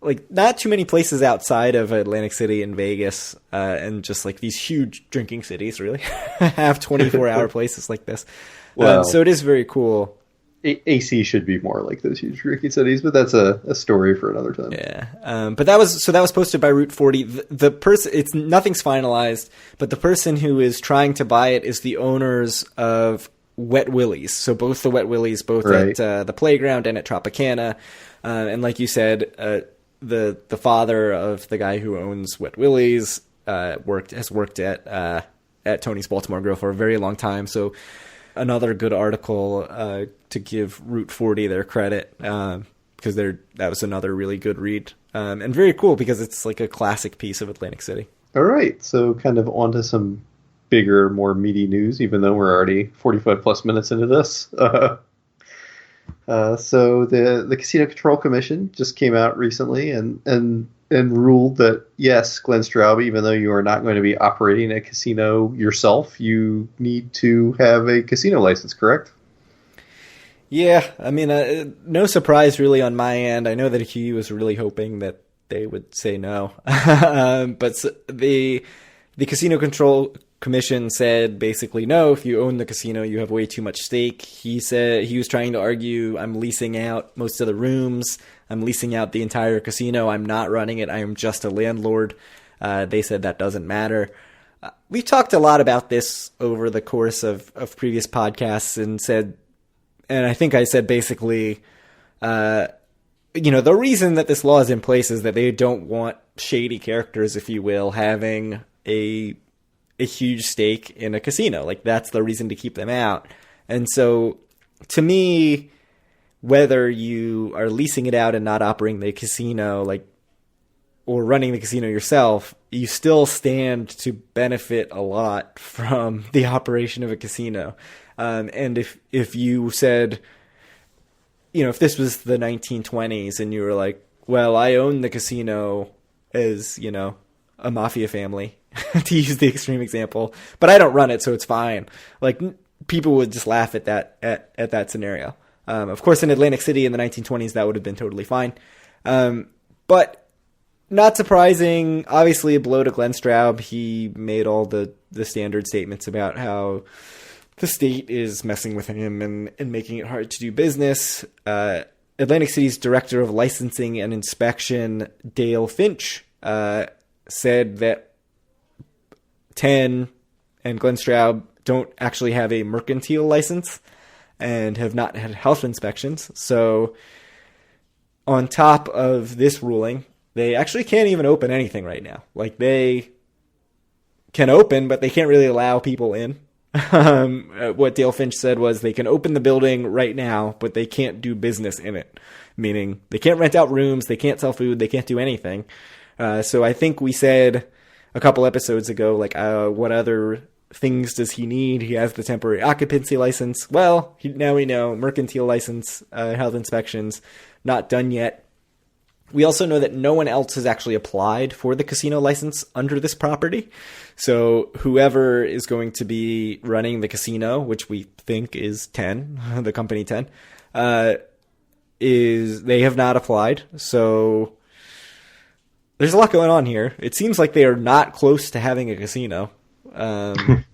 like not too many places outside of Atlantic City and Vegas, and just like these huge drinking cities really have 24-hour places like this. Well, so it is very cool. AC should be more like those huge drinking cities, but that's a story for another time. Yeah. But that was posted by Route 40. The person, nothing's finalized, but the person who is trying to buy it is the owners of Wet Willie's. So both the Wet Willie's, both at the playground and at Tropicana. And like you said, the father of the guy who owns Wet Willie's has worked at Tony's Baltimore Grill for a very long time. So another good article to give Route 40 their credit, because that was another really good read, and very cool because it's like a classic piece of Atlantic City. All right, so kind of onto some bigger, more meaty news, even though we're already 45 plus minutes into this. So the Casino Control Commission just came out recently and ruled that, yes, Glenn Straub, even though you are not going to be operating a casino yourself, you need to have a casino license, correct? Yeah, I mean, no surprise really on my end. I know that he was really hoping that they would say no. But the Casino Control Commission said basically, no, if you own the casino, you have way too much stake. He said he was trying to argue, I'm leasing out most of the rooms. I'm leasing out the entire casino. I'm not running it. I am just a landlord. They said that doesn't matter. We've talked a lot about this over the course of previous podcasts and I think I said basically, the reason that this law is in place is that they don't want shady characters, if you will, having a huge stake in a casino. Like, that's the reason to keep them out. And so, to me, whether you are leasing it out and not operating the casino, or running the casino yourself, you still stand to benefit a lot from the operation of a casino. And if you said, if this was the 1920s and you were like, well, I own the casino as, a mafia family, to use the extreme example, but I don't run it, so it's fine. Like, people would just laugh at that scenario. Of course, in Atlantic City in the 1920s, that would have been totally fine. But not surprising, obviously a blow to Glenn Straub. He made all the standard statements about how the state is messing with him and making it hard to do business. Atlantic City's Director of Licensing and Inspection, Dale Finch, said that 10 and Glenn Straub don't actually have a mercantile license and have not had health inspections. So on top of this ruling, they actually can't even open anything right now. Like, they can open, but they can't really allow people in. What Dale Finch said was they can open the building right now, but they can't do business in it. Meaning they can't rent out rooms, they can't sell food, they can't do anything. So I think we said a couple episodes ago, like, what other things does he need? He has the temporary occupancy license. Well, now we know mercantile license, health inspections, not done yet. We also know that no one else has actually applied for the casino license under this property. So whoever is going to be running the casino, which we think is 10, the company 10, they have not applied. So there's a lot going on here. It seems like they are not close to having a casino. It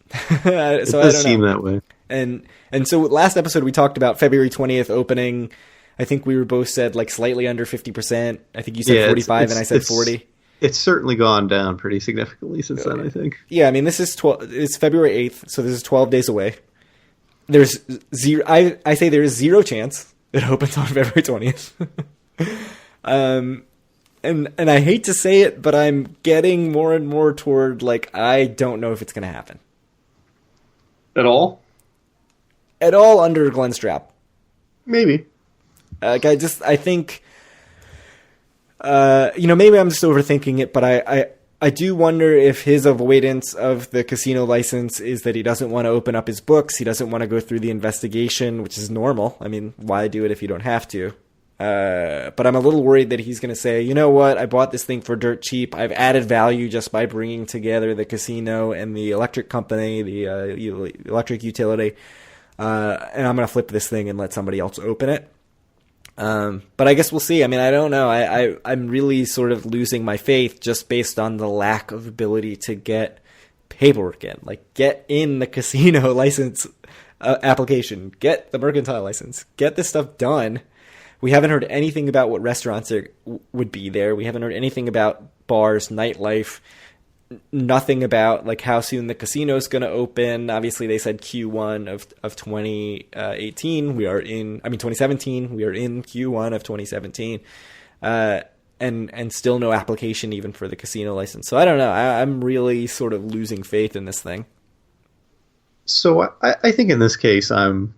does seem that way. And so last episode we talked about February 20th opening. I think we were both said like slightly under 50%. I think you said 45 and I said 40. It's certainly gone down pretty significantly since then, I think. Yeah, I mean, it's February 8th, so this is 12 days away. There's zero, I say there is zero chance it opens on February 20th. And I hate to say it, but I'm getting more and more toward, like, I don't know if it's going to happen. At all? At all under Glenn Straub. Maybe. I think, maybe I'm just overthinking it, but I do wonder if his avoidance of the casino license is that he doesn't want to open up his books. He doesn't want to go through the investigation, which is normal. I mean, why do it if you don't have to? But I'm a little worried that he's going to say, you know what? I bought this thing for dirt cheap. I've added value just by bringing together the casino and the electric company, the electric utility. And I'm going to flip this thing and let somebody else open it. But I guess we'll see. I mean, I don't know. I'm really sort of losing my faith just based on the lack of ability to get paperwork in. Like, get in the casino license application. Get the mercantile license. Get this stuff done. We haven't heard anything about what restaurants would be there. We haven't heard anything about bars, nightlife. Nothing about like how soon the casino is going to open. Obviously, they said Q1 of 2018. 2017. We are in Q1 of 2017, and still no application even for the casino license. So I don't know. I'm really sort of losing faith in this thing. So I think in this case, I'm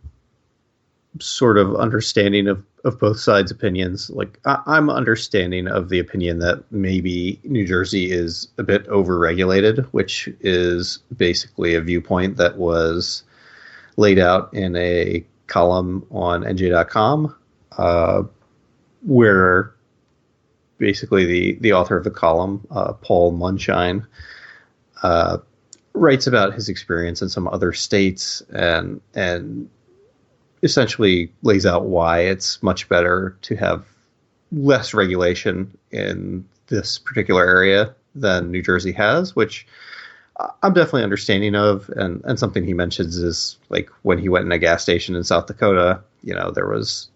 sort of understanding of both sides' opinions. Like, I'm understanding of the opinion that maybe New Jersey is a bit overregulated, which is basically a viewpoint that was laid out in a column on NJ.com, where basically the author of the column, Paul Munshine, writes about his experience in some other states and essentially lays out why it's much better to have less regulation in this particular area than New Jersey has, which I'm definitely understanding of. And something he mentions is like when he went in a gas station in South Dakota, there was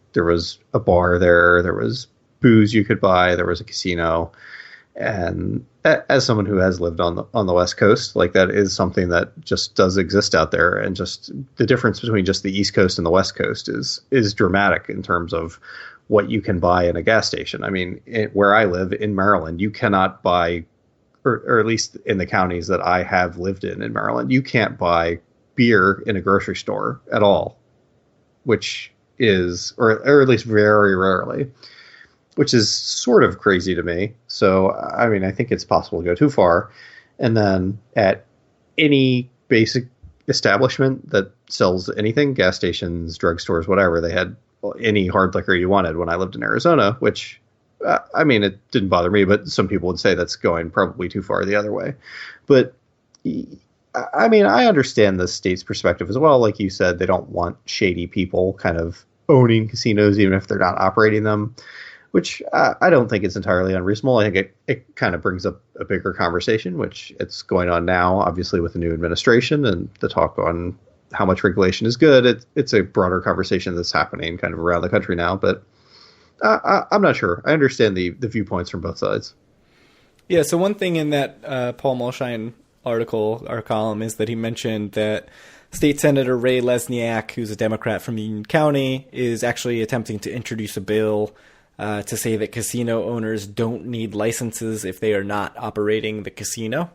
a bar there was booze you could buy, there was a casino. And as someone who has lived on the West Coast, like, that is something that just does exist out there. And just the difference between just the East Coast and the West Coast is dramatic in terms of what you can buy in a gas station. I mean, where I live in Maryland, you cannot buy, or at least in the counties that I have lived in Maryland, you can't buy beer in a grocery store at all, which is, or at least very rarely, which is sort of crazy to me. So, I mean, I think it's possible to go too far. And then at any basic establishment that sells anything, gas stations, drugstores, whatever, they had any hard liquor you wanted when I lived in Arizona, which, I mean, it didn't bother me, but some people would say that's going probably too far the other way. But, I mean, I understand the state's perspective as well. Like you said, they don't want shady people kind of owning casinos, even if they're not operating them, which I don't think it's entirely unreasonable. I think it kind of brings up a bigger conversation, which it's going on now, obviously, with the new administration and the talk on how much regulation is good. It's a broader conversation that's happening kind of around the country now, but I'm not sure. I understand the viewpoints from both sides. Yeah, so one thing in that Paul Mulshine article, our column, is that he mentioned that State Senator Ray Lesniak, who's a Democrat from Union County, is actually attempting to introduce a bill to say that casino owners don't need licenses if they are not operating the casino,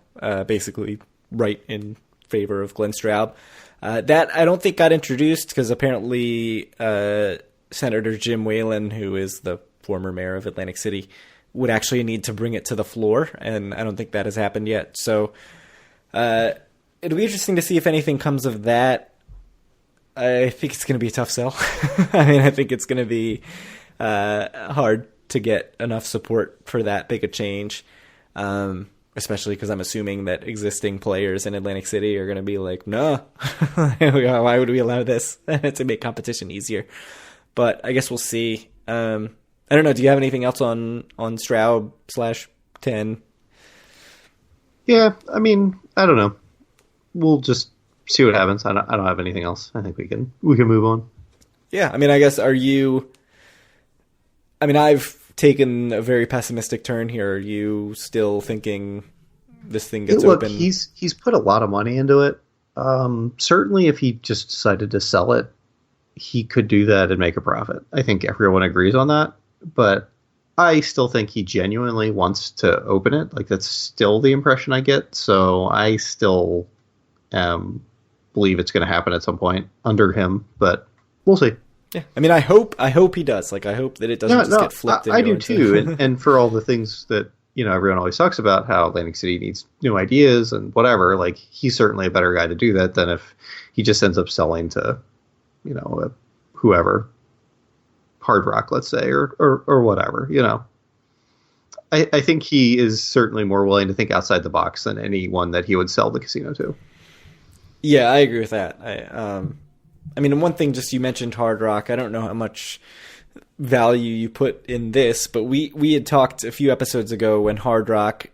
basically right in favor of Glenn Straub. That I don't think got introduced because apparently Senator Jim Whalen, who is the former mayor of Atlantic City, would actually need to bring it to the floor, and I don't think that has happened yet. So it'll be interesting to see if anything comes of that. I think it's going to be a tough sell. I mean, I think it's going to be hard to get enough support for that big a change, especially because I'm assuming that existing players in Atlantic City are going to be like, no, why would we allow this? To make competition easier. But I guess we'll see. I don't know. Do you have anything else on Straub/10? Yeah, I mean, I don't know. We'll just see what happens. I don't have anything else. I think we can move on. Yeah, I mean, I guess I've taken a very pessimistic turn here. Are you still thinking this thing gets open? He's put a lot of money into it. Certainly, if he just decided to sell it, he could do that and make a profit. I think everyone agrees on that. But I still think he genuinely wants to open it. Like, that's still the impression I get. So I still believe it's going to happen at some point under him. But we'll see. Yeah, I mean, I hope he does. Like, I hope that it doesn't get flipped. I do too. and for all the things that, you know, everyone always talks about, how Atlantic City needs new ideas and whatever. Like, he's certainly a better guy to do that than if he just ends up selling to, you know, whoever, Hard Rock, let's say, or whatever. You know, I think he is certainly more willing to think outside the box than anyone that he would sell the casino to. Yeah, I agree with that. I mean, one thing, just you mentioned Hard Rock. I don't know how much value you put in this, but we had talked a few episodes ago when Hard Rock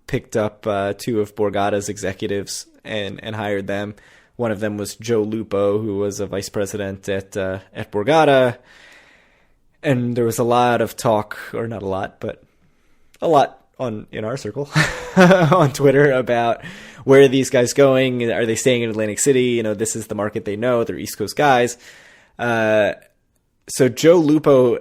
picked up two of Borgata's executives and hired them. One of them was Joe Lupo, who was a vice president at Borgata. And there was a lot of talk, or not a lot, but a lot in our circle on Twitter about where are these guys going? Are they staying in Atlantic City? You know, this is the market they know. They're East Coast guys. So Joe Lupo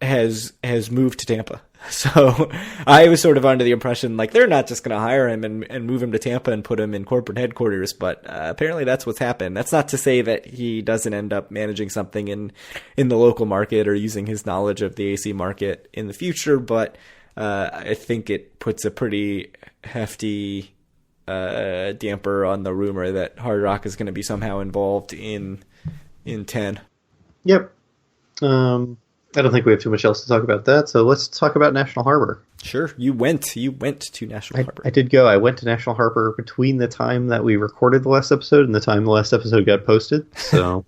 has moved to Tampa. So I was sort of under the impression, like, they're not just going to hire him and move him to Tampa and put him in corporate headquarters, but apparently that's what's happened. That's not to say that he doesn't end up managing something in the local market or using his knowledge of the AC market in the future, but I think it puts a pretty hefty damper on the rumor that Hard Rock is going to be somehow involved in 10. Yep. I don't think we have too much else to talk about that, so let's talk about National Harbor. Sure. You went to National Harbor. I did go. I went to National Harbor between the time that we recorded the last episode and the time the last episode got posted. So,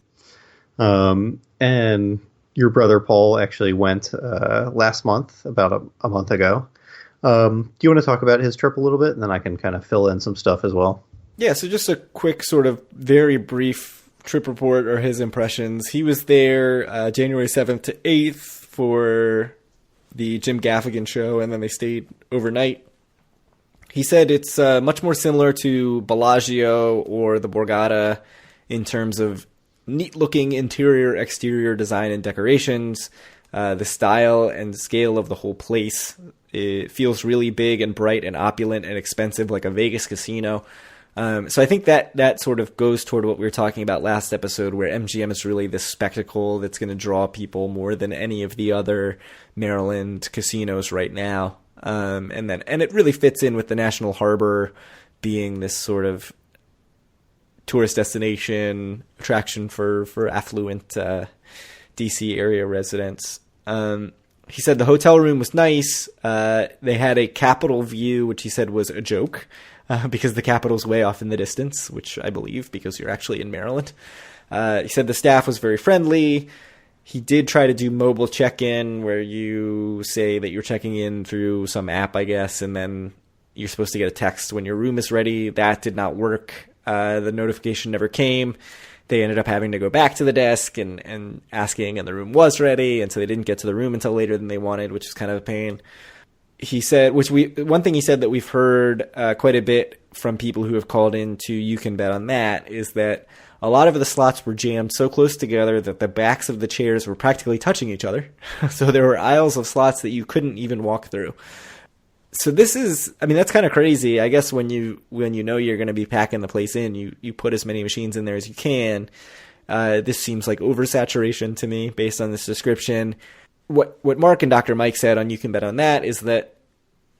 and your brother Paul actually went last month, about a month ago. Do you want to talk about his trip a little bit, and then I can kind of fill in some stuff as well? Yeah, so just a quick sort of very brief trip report or his impressions. He was there January 7th to 8th for the Jim Gaffigan show, and then they stayed overnight. He said it's much more similar to Bellagio or the Borgata in terms of neat-looking interior, exterior design and decorations. The style and scale of the whole place, it feels really big and bright and opulent and expensive, like a Vegas casino. So I think that sort of goes toward what we were talking about last episode, where MGM is really this spectacle that's going to draw people more than any of the other Maryland casinos right now. And it really fits in with the National Harbor being this sort of tourist destination attraction for affluent DC area residents. He said the hotel room was nice. They had a Capitol view, which he said was a joke. Because the Capitol's way off in the distance, which I believe because you're actually in Maryland. He said the staff was very friendly. He did try to do mobile check-in where you say that you're checking in through some app, I guess, and then you're supposed to get a text when your room is ready. That did not work. The notification never came. They ended up having to go back to the desk and asking, and the room was ready, and so they didn't get to the room until later than they wanted, which is kind of a pain. He said, one thing he said that we've heard quite a bit from people who have called into You Can Bet on That is that a lot of the slots were jammed so close together that the backs of the chairs were practically touching each other. So there were aisles of slots that you couldn't even walk through. So this is, I mean, that's kind of crazy. I guess when you know you're going to be packing the place in, you put as many machines in there as you can. This seems like oversaturation to me based on this description. What Mark and Dr. Mike said on You Can Bet on That is that,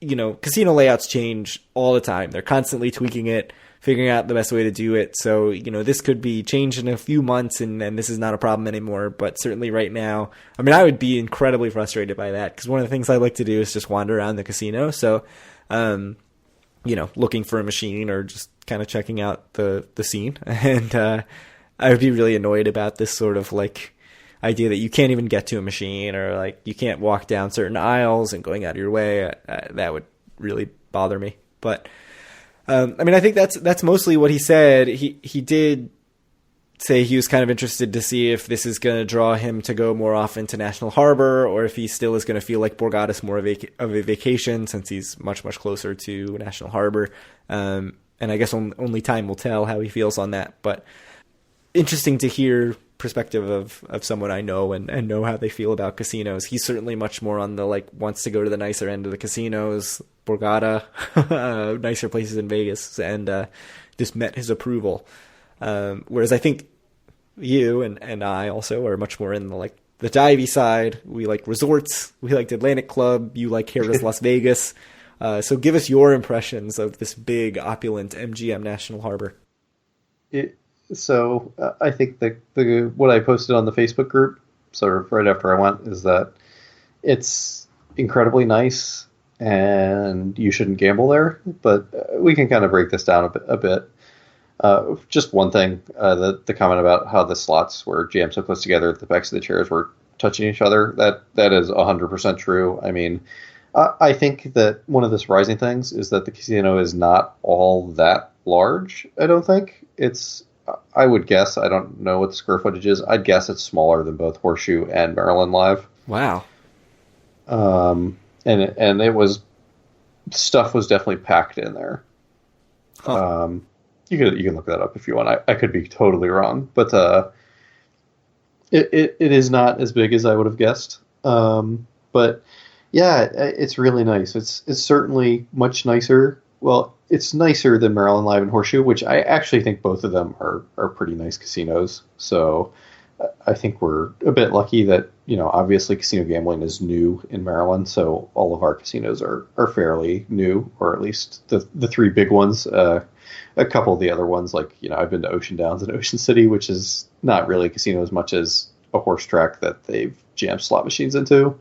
you know, casino layouts change all the time. They're constantly tweaking it, figuring out the best way to do it. So, you know, this could be changed in a few months and this is not a problem anymore. But certainly right now, I mean, I would be incredibly frustrated by that because one of the things I like to do is just wander around the casino. So, you know, looking for a machine or just kind of checking out the scene. And I would be really annoyed about this sort of like idea that you can't even get to a machine or like you can't walk down certain aisles and going out of your way. That would really bother me. But I mean, I think that's mostly what he said. He did say he was kind of interested to see if this is going to draw him to go more often to National Harbor or if he still is going to feel like Borgata's more of a vacation since he's much, much closer to National Harbor. And I guess only time will tell how he feels on that. But interesting to hear perspective of someone I know and know how they feel about casinos. He's certainly much more on the like wants to go to the nicer end of the casinos, Borgata, nicer places in Vegas, and just met his approval. Whereas I think you and I also are much more in the like the divey side. We like resorts. We liked Atlantic Club. You like Harrah's Las Vegas. So give us your impressions of this big opulent MGM National Harbor. So I think the what I posted on the Facebook group, sort of right after I went, is that it's incredibly nice and you shouldn't gamble there. But we can kind of break this down a bit. Just one thing, the comment about how the slots were jammed so close together, the backs of the chairs were touching each other. That is 100% true. I mean, I think that one of the surprising things is that the casino is not all that large. I don't think I would guess, I don't know what the square footage is. I'd guess it's smaller than both Horseshoe and Maryland Live. Wow. And it was, stuff was definitely packed in there. Huh. You can look that up if you want. I could be totally wrong, but it is not as big as I would have guessed. But yeah, it's really nice. It's certainly much nicer. Well, it's nicer than Maryland Live and Horseshoe, which I actually think both of them are pretty nice casinos. So I think we're a bit lucky that, you know, obviously casino gambling is new in Maryland. So all of our casinos are fairly new, or at least the three big ones. A couple of the other ones, like, you know, I've been to Ocean Downs and Ocean City, which is not really a casino as much as a horse track that they've jammed slot machines into.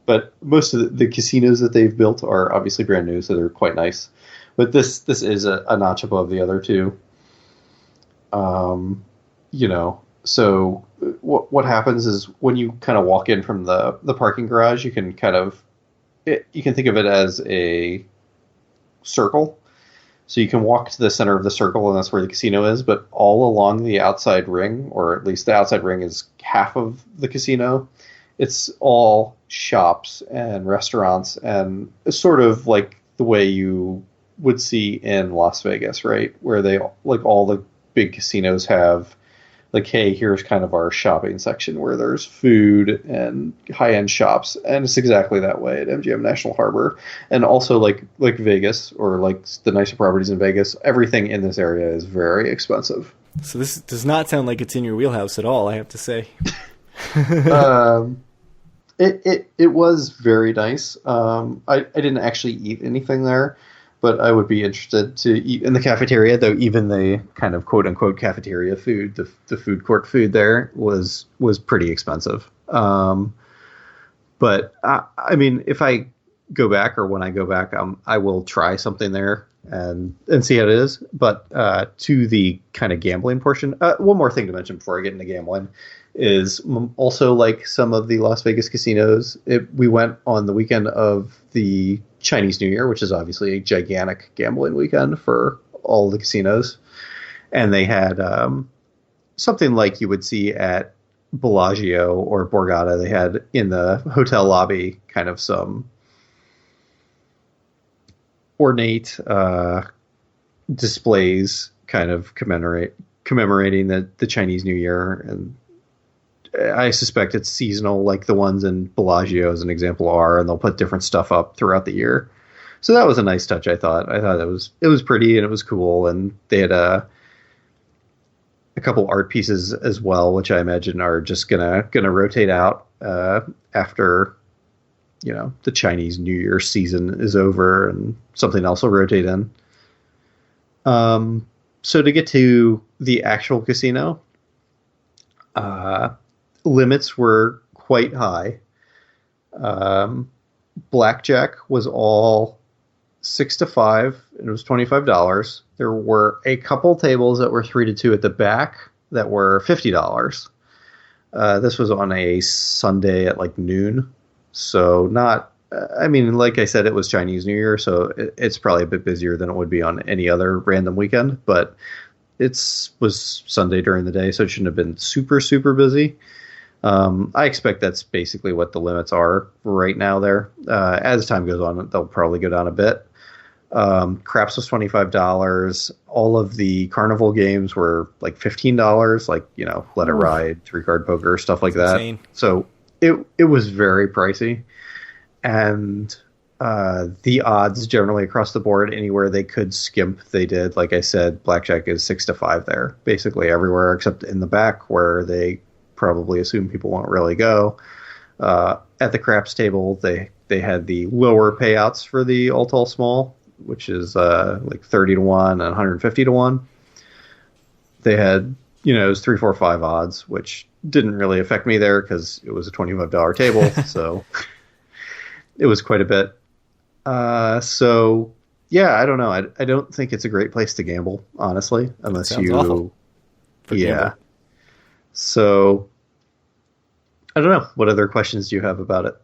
But most of the casinos that they've built are obviously brand new, so they're quite nice. But this is a notch above the other two. You know, so what happens is when you kind of walk in from the parking garage, you can think of it as a circle. So you can walk to the center of the circle, and that's where the casino is. But all along the outside ring, or at least the outside ring is half of the casino, it's all shops and restaurants, and it's sort of like the way you would see in Las Vegas, right? Where they, like all the big casinos have, like, hey, here's kind of our shopping section where there's food and high-end shops, and it's exactly that way at MGM National Harbor. And also like Vegas, or like the nicer properties in Vegas, everything in this area is very expensive. So this does not sound like it's in your wheelhouse at all, I have to say. It was very nice. I didn't actually eat anything there, but I would be interested to eat in the cafeteria, though even the kind of quote-unquote cafeteria food, the food court food there was pretty expensive. But, I mean, if I go back, or when I go back, I will try something there and see how it is. But to the kind of gambling portion, one more thing to mention before I get into gambling is also, like some of the Las Vegas casinos, we went on the weekend of the Chinese New Year, which is obviously a gigantic gambling weekend for all the casinos. And they had something like you would see at Bellagio or Borgata. They had in the hotel lobby kind of some ornate displays kind of commemorating the Chinese New Year, and I suspect it's seasonal, like the ones in Bellagio as an example are, and they'll put different stuff up throughout the year. So that was a nice touch. I thought it was pretty and it was cool, and they had a couple art pieces as well, which I imagine are just gonna rotate out after the Chinese New Year season is over, and something else will rotate in. So to get to the actual casino, limits were quite high. Blackjack was all 6 to 5, and it was $25. There were a couple tables that were 3 to 2 at the back that were $50. This was on a Sunday at like noon. So not, I mean, like I said, it was Chinese New Year, so it's probably a bit busier than it would be on any other random weekend, but was Sunday during the day, so it shouldn't have been super, super busy. I expect that's basically what the limits are right now there. As time goes on, they'll probably go down a bit. Craps was $25. All of the carnival games were like $15, like, Let It Ride, 3-card poker, stuff like that. Insane. So it was very pricey. And the odds generally across the board, anywhere they could skimp, they did. Like I said, blackjack is 6 to 5 there, basically everywhere except in the back where they probably assume people won't really go. At the craps table, they had the lower payouts for the all tall small, which is like 30 to 1 and 150 to 1. They had, it was 3, 4, 5 odds, which didn't really affect me there because it was a $25 table. So it was quite a bit. So yeah, I don't know. I don't think it's a great place to gamble, honestly, unless you, awful yeah. Gamble. So I don't know. What other questions do you have about it?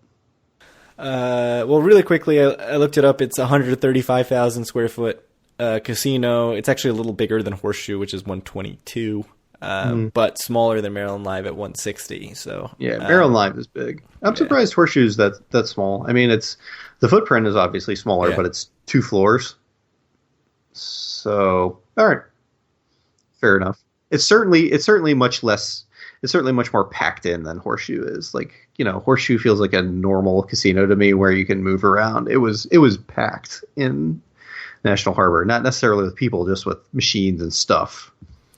Well, really quickly, I looked it up. It's 135,000 square foot casino. It's actually a little bigger than Horseshoe, which is 122, but smaller than Maryland Live at 160. So yeah, Maryland Live is big. I'm surprised Horseshoe's that small. I mean, the footprint is obviously smaller, but it's 2 floors. So all right, fair enough. It's certainly much less. It's certainly much more packed in than Horseshoe is. Like, Horseshoe feels like a normal casino to me where you can move around. It was packed in National Harbor, not necessarily with people, just with machines and stuff.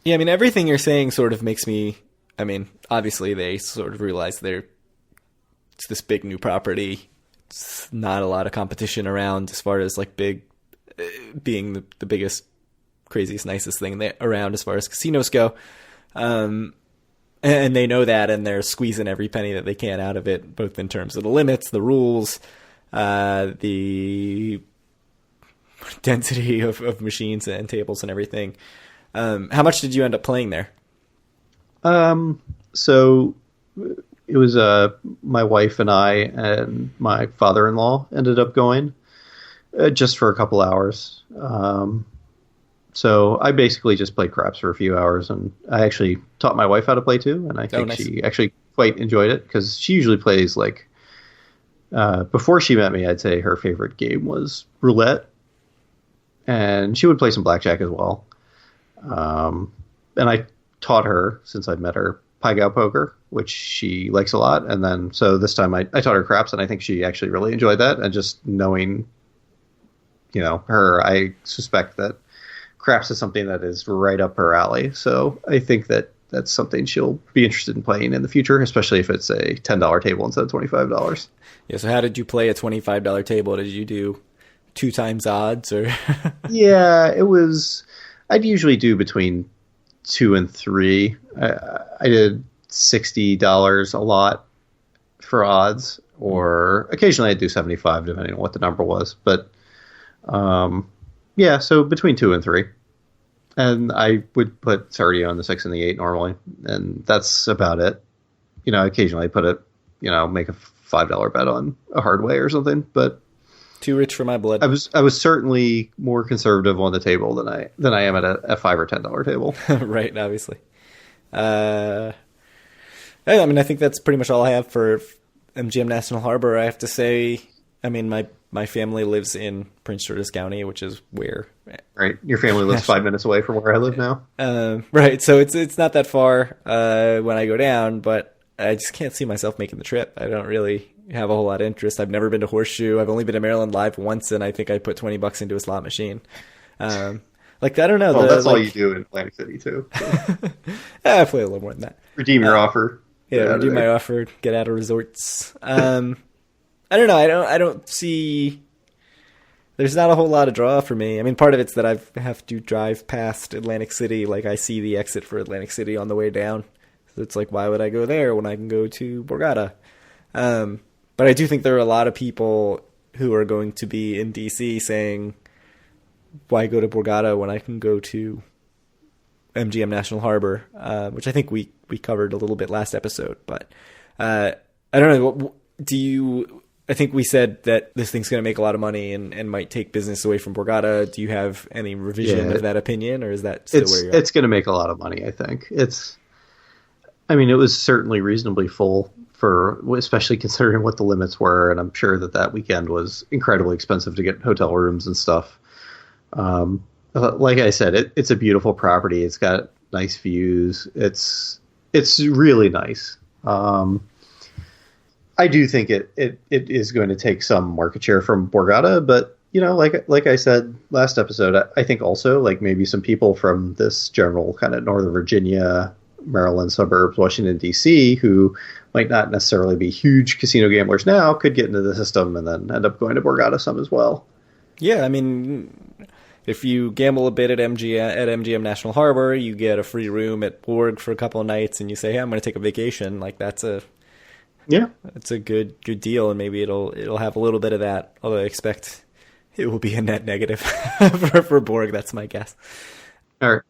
Yeah, I mean, everything you're saying sort of makes me, I mean, obviously they sort of realize it's this big new property. It's not a lot of competition around as far as like being the biggest, craziest, nicest thing around as far as casinos go. And they know that, and they're squeezing every penny that they can out of it, both in terms of the limits, the rules, the density of machines and tables and everything. How much did you end up playing there? So it was my wife and I and my father-in-law ended up going just for a couple hours. So I basically just played craps for a few hours, and I actually taught my wife how to play too, and I think she actually quite enjoyed it because she usually plays like before she met me, I'd say her favorite game was roulette, and she would play some blackjack as well. And I taught her, since I'd met her, Pai Gow poker, which she likes a lot, and then so this time I taught her craps, and I think she actually really enjoyed that, and just knowing her, I suspect that craps is something that is right up her alley. So I think that's something she'll be interested in playing in the future, especially if it's a $10 table instead of $25. Yeah. So how did you play a $25 table? Did you do 2 times odds or? Yeah, I'd usually do between 2 and 3. I did $60 a lot for odds, or occasionally I'd do 75 depending on what the number was. But, yeah, so between 2 and 3. And I would put 30 on the 6 and the 8 normally, and that's about it. Occasionally put it, make a $5 bet on a hard way or something, but too rich for my blood. I was certainly more conservative on the table than I am at a $5 or $10 table. Right, obviously. I mean, I think that's pretty much all I have for MGM National Harbor. I have to say, I mean, my family lives in Prince George's County, which is where right? Your family lives 5 minutes away from where I live now. Right. So it's not that far when I go down, but I just can't see myself making the trip. I don't really have a whole lot of interest. I've never been to Horseshoe. I've only been to Maryland Live once, and I think I put $20 into a slot machine. Like, I don't know. Well, that's all you do in Atlantic City, too. So. I play a little more than that. Redeem your offer. Yeah, redeem my offer. Get out of resorts. I don't know. I don't see... There's not a whole lot of draw for me. I mean, part of it's that I have to drive past Atlantic City. Like, I see the exit for Atlantic City on the way down. So it's like, why would I go there when I can go to Borgata? But I do think there are a lot of people who are going to be in DC saying, why go to Borgata when I can go to MGM National Harbor, which I think we covered a little bit last episode. But I don't know. I think we said that this thing's going to make a lot of money and might take business away from Borgata. Do you have any revision of that opinion, or is that still where you're at? It's going to make a lot of money, I think. It was certainly reasonably full, especially considering what the limits were, and I'm sure that weekend was incredibly expensive to get hotel rooms and stuff. Like I said, it's a beautiful property. It's got nice views. It's really nice. I do think it is going to take some market share from Borgata, but like I said last episode, I think also like maybe some people from this general kind of Northern Virginia, Maryland suburbs, Washington D.C., who might not necessarily be huge casino gamblers now, could get into the system and then end up going to Borgata some as well. Yeah, I mean, if you gamble a bit at MGM National Harbor, you get a free room at Borg for a couple of nights, and you say, "Hey, I'm going to take a vacation." Like that's a good deal, and maybe it'll have a little bit of that. Although I expect it will be a net negative for Borg. That's my guess. All right.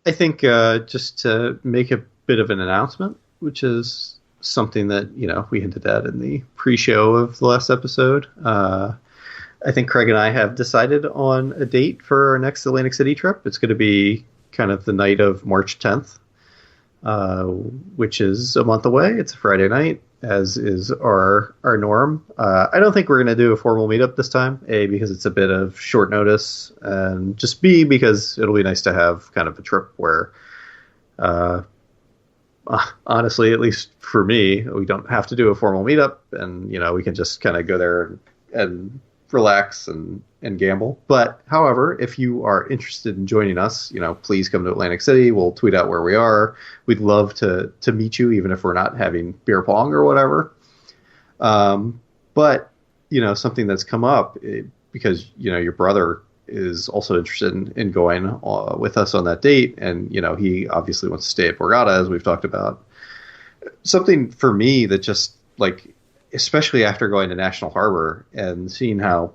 I think just to make a bit of an announcement, which is something that we hinted at in the pre-show of the last episode. I think Craig and I have decided on a date for our next Atlantic City trip. It's going to be kind of the night of March 10th, which is a month away. It's a Friday night, as is our norm. I don't think we're going to do a formal meetup this time, A, because it's a bit of short notice, and just B, because it'll be nice to have kind of a trip where, honestly, at least for me, we don't have to do a formal meetup, and, we can just kind of go there and relax and gamble. But however, if you are interested in joining us, please come to Atlantic City. We'll tweet out where we are. We'd love to meet you, even if we're not having beer pong or whatever. But something that's come up because your brother is also interested in going with us on that date, and he obviously wants to stay at Borgata, as we've talked about. Something for me that just especially after going to National Harbor and seeing how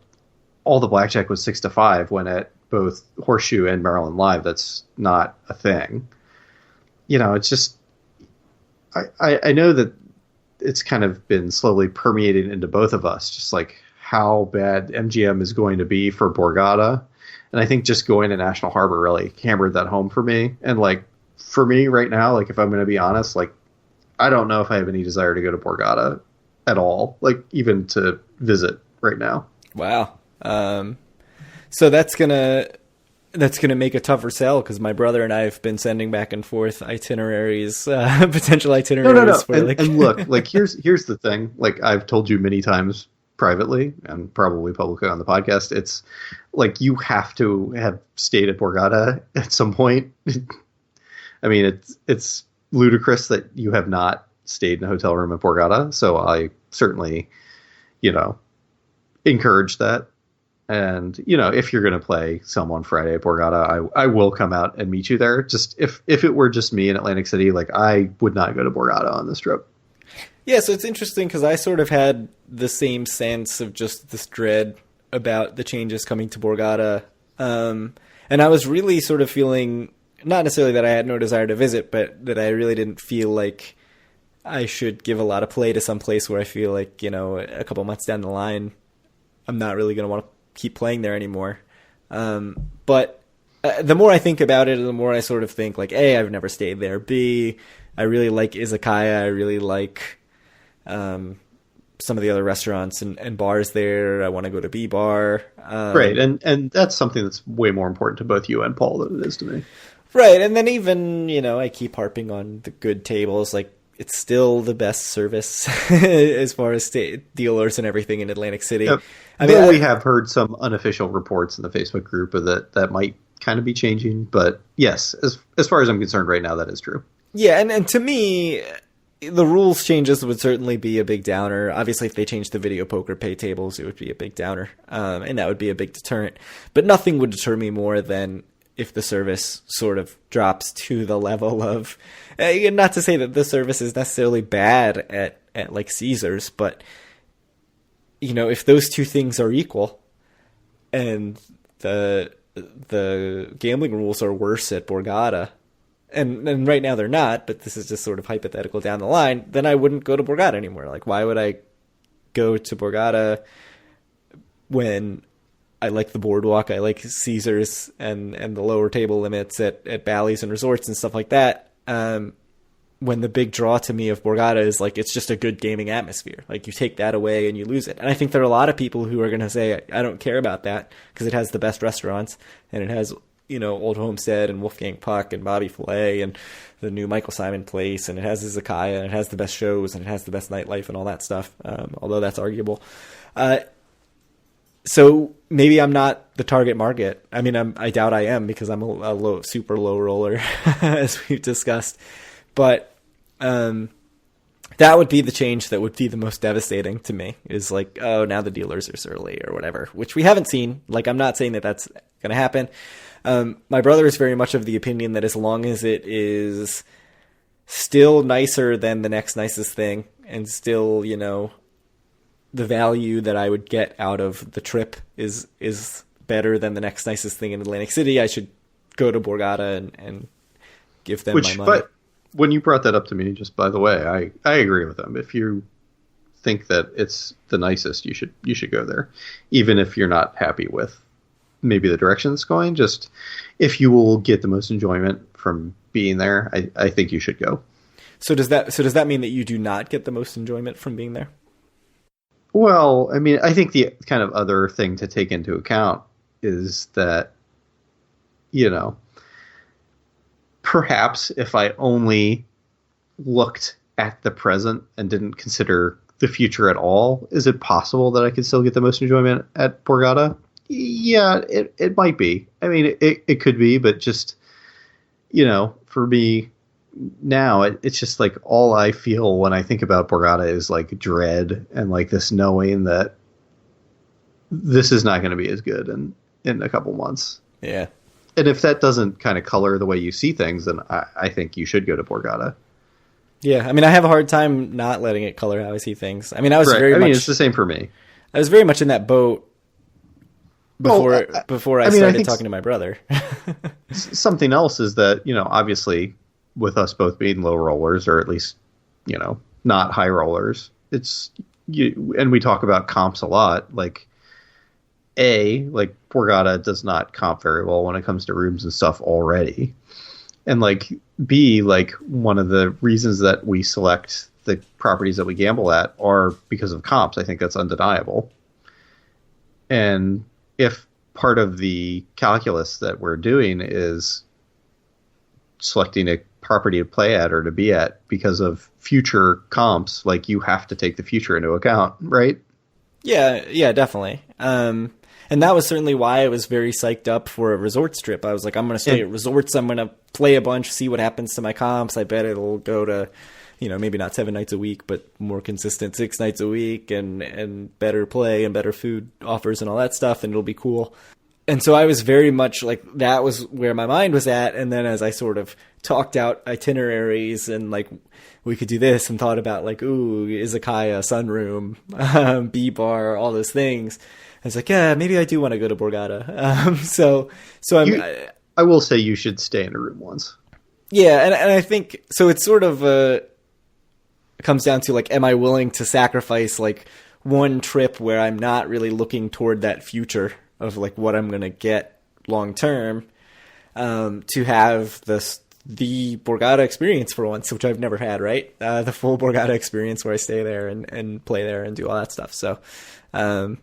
all the blackjack was 6-5 when at both Horseshoe and Maryland Live, that's not a thing. It's just, I know that it's kind of been slowly permeating into both of us, just like how bad MGM is going to be for Borgata. And I think just going to National Harbor really hammered that home for me. And for me right now, if I'm going to be honest, I don't know if I have any desire to go to Borgata at all, even to visit right now. Wow. So that's gonna make a tougher sell, because my brother and I have been sending back and forth itineraries, potential itineraries. No. And look, here's the thing. I've told you many times privately and probably publicly on the podcast, it's you have to have stayed at Borgata at some point. I mean, it's ludicrous that you have not stayed in a hotel room at Borgata. So I certainly, encourage that. And, if you're going to play some on Friday at Borgata, I will come out and meet you there. Just if it were just me in Atlantic City, I would not go to Borgata on this trip. Yeah. So it's interesting because I sort of had the same sense of just this dread about the changes coming to Borgata. And I was really sort of feeling, not necessarily that I had no desire to visit, but that I really didn't feel like I should give a lot of play to some place where I feel like, a couple months down the line, I'm not really going to want to keep playing there anymore. But the more I think about it, the more I sort of think A, I've never stayed there. B, I really like Izakaya. I really like some of the other restaurants and bars there. I want to go to B Bar. Right, and that's something that's way more important to both you and Paul than it is to me. Right, and then even, I keep harping on the good tables. Like, it's still the best service as far as dealers and everything in Atlantic City. Yep. I mean, we have heard some unofficial reports in the Facebook group that might kind of be changing. But yes, as far as I'm concerned right now, that is true. Yeah, and to me, the rules changes would certainly be a big downer. Obviously, if they changed the video poker pay tables, it would be a big downer. And that would be a big deterrent. But nothing would deter me more than if the service sort of drops to the level of, not to say that the service is necessarily bad at like Caesars, but if those two things are equal and the gambling rules are worse at Borgata, and right now they're not, but this is just sort of hypothetical down the line, then I wouldn't go to Borgata anymore. Like, why would I go to Borgata when I like the Boardwalk, I like Caesars and the lower table limits at Bally's and resorts and stuff like that, when the big draw to me of Borgata is like, it's just a good gaming atmosphere. Like, you take that away and you lose it. And I think there are a lot of people who are going to say, I don't care about that because it has the best restaurants and it has, Old Homestead and Wolfgang Puck and Bobby Filet and the new Michael Simon Place, and it has Izakaya and it has the best shows and it has the best nightlife and all that stuff, although that's arguable. So maybe I'm not the target market. I mean, I doubt I am because I'm a super low roller, as we've discussed. But that would be the change that would be the most devastating to me, is like, oh, now the dealers are surly or whatever, which we haven't seen. Like, I'm not saying that that's going to happen. My brother is very much of the opinion that as long as it is still nicer than the next nicest thing and still, the value that I would get out of the trip is better than the next nicest thing in Atlantic City, I should go to Borgata and give them my money. But when you brought that up to me, just by the way, I agree with them. If you think that it's the nicest, you should go there, even if you're not happy with maybe the direction it's going. Just if you will get the most enjoyment from being there, I think you should go. So does that mean that you do not get the most enjoyment from being there? Well, I mean, I think the kind of other thing to take into account is that, perhaps if I only looked at the present and didn't consider the future at all, is it possible that I could still get the most enjoyment at Borgata? Yeah, it might be. I mean, it could be, but just, for me now, it's just like all I feel when I think about Borgata is like dread and like this knowing that this is not going to be as good in a couple months. Yeah. And if that doesn't kind of color the way you see things, then I think you should go to Borgata. Yeah, I mean, I have a hard time not letting it color how I see things. I mean, it's the same for me. I was very much in that boat before I started talking to my brother. Something else is that, obviously with us both being low rollers, or at least, not high rollers, and we talk about comps a lot, like Borgata does not comp very well when it comes to rooms and stuff already. And B, one of the reasons that we select the properties that we gamble at are because of comps. I think that's undeniable. And if part of the calculus that we're doing is selecting a property to play at or to be at because of future comps, you have to take the future into account, right? Yeah, definitely. And that was certainly why I was very psyched up for a resorts trip. I was like, I'm going to stay at resorts. I'm going to play a bunch, see what happens to my comps. I bet it'll go to, maybe not 7 nights a week, but more consistent 6 nights a week and better play and better food offers and all that stuff. And it'll be cool. And so I was very much like, that was where my mind was at. And then as I sort of talked out itineraries and we could do this and thought about Izakaya, sunroom, B bar, all those things, I was like, yeah, maybe I do want to go to Borgata. So I will say you should stay in a room once. Yeah, and I think so. It's sort of it comes down to am I willing to sacrifice one trip where I'm not really looking toward that future of what I'm going to get long term, to have the Borgata experience for once, which I've never had, right? The full Borgata experience where I stay there and play there and do all that stuff. So I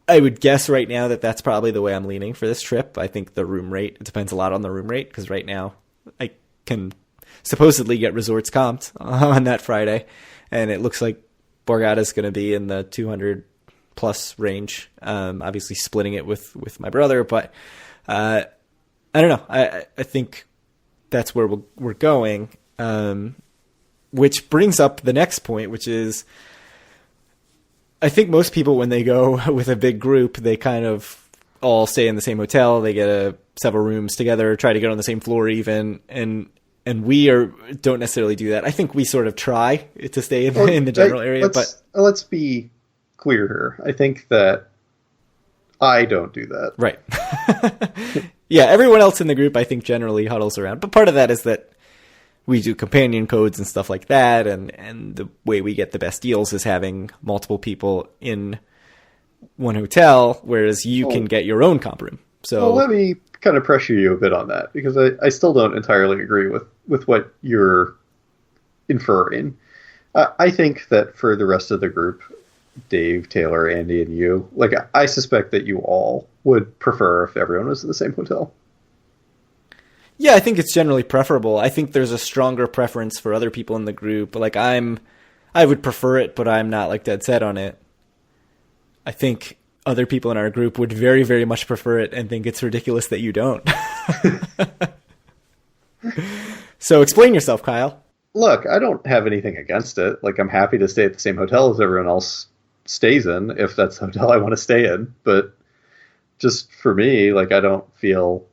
would guess right now that that's probably the way I'm leaning for this trip. I think the room rate, it depends a lot on the room rate, because right now I can supposedly get resorts comped on that Friday, and it looks like Borgata is going to be in the 200 plus range. Obviously splitting it with my brother, but I don't know. I think that's where we're going, which brings up the next point, which is I think most people, when they go with a big group, they kind of all stay in the same hotel. They get several rooms together, try to get on the same floor even, and we don't necessarily do that. I think we sort of try to stay in the general area. But let's be clear here. I think that I don't do that. Right. Yeah, everyone else in the group, I think, generally huddles around. But part of that is that we do companion codes and stuff like that, and the way we get the best deals is having multiple people in one hotel, whereas you can get your own comp room. So let me kind of pressure you a bit on that, because I still don't entirely agree with what you're inferring. I think that for the rest of the group, Dave, Taylor, Andy, and you, like, I suspect that you all would prefer if everyone was in the same hotel. Yeah, I think it's generally preferable. I think there's a stronger preference for other people in the group. Like I would prefer it, but I'm not like dead set on it. I think other people in our group would very, very much prefer it and think it's ridiculous that you don't. So explain yourself, Kyle. Look, I don't have anything against it. Like, I'm happy to stay at the same hotel as everyone else stays in, if that's the hotel I want to stay in. But just for me, like, I don't feel,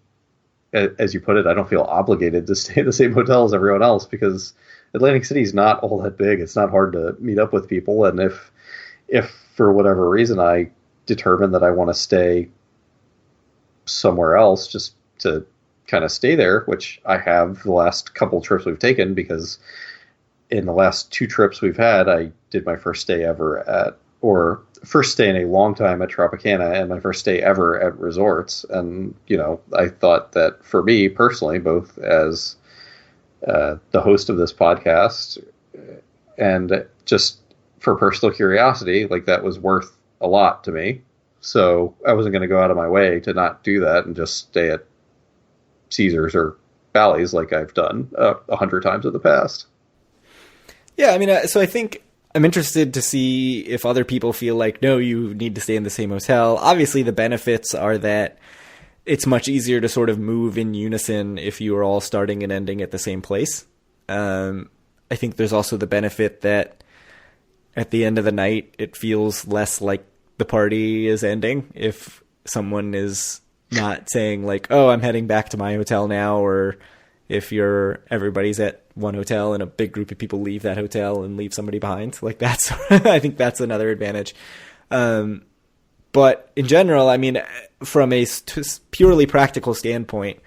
as you put it, I don't feel obligated to stay in the same hotel as everyone else, because Atlantic City is not all that big. It's not hard to meet up with people. And if for whatever reason I determine that I want to stay somewhere else just to kind of stay there, which I have the last couple trips we've taken, because in the last 2 trips we've had, I did my first stay ever first stay in a long time at Tropicana and my first stay ever at resorts. And, I thought that for me personally, both as the host of this podcast and just for personal curiosity, like, that was worth a lot to me. So I wasn't going to go out of my way to not do that and just stay at Caesars or Bally's like I've done 100 times in the past. Yeah, I mean, so I think I'm interested to see if other people feel like, no, you need to stay in the same hotel. Obviously, the benefits are that it's much easier to sort of move in unison if you are all starting and ending at the same place. I think there's also the benefit that at the end of the night, it feels less like the party is ending if someone is not saying like, oh, I'm heading back to my hotel now, or if everybody's at one hotel and a big group of people leave that hotel and leave somebody behind. Like, that's, I think that's another advantage. But in general, I mean, from a purely practical standpoint,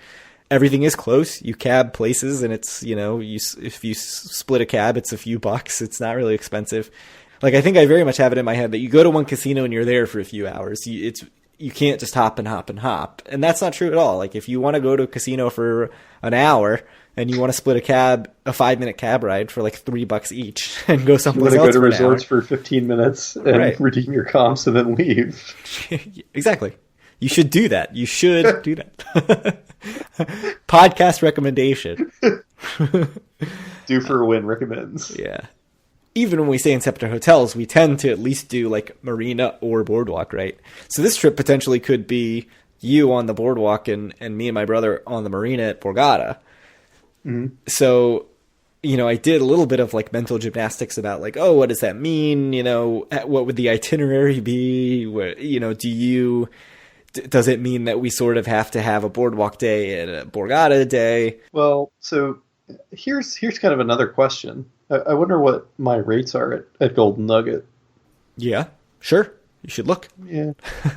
everything is close. You cab places, and it's, if you split a cab, it's a few bucks. It's not really expensive. Like, I think I very much have it in my head that you go to one casino and you're there for a few hours. You can't just hop and hop and hop. And that's not true at all. Like, if you want to go to a casino for an hour and you want to split a 5-minute cab ride for like $3 each and go someplace else, you want to go to resorts for 15 minutes and redeem your comps and then leave. Exactly. You should do that. You should do that. Podcast recommendation. Do for a win recommends. Yeah. Even when we stay in separate hotels, we tend to at least do like marina or boardwalk, right? So this trip potentially could be you on the boardwalk and me and my brother on the marina at Borgata. Mm-hmm. So, I did a little bit of like mental gymnastics about like, oh, what does that mean? What would the itinerary be? Does it mean that we sort of have to have a boardwalk day and a Borgata day? Well, so here's kind of another question. I wonder what my rates are at Golden Nugget. Yeah, sure. You should look. Yeah.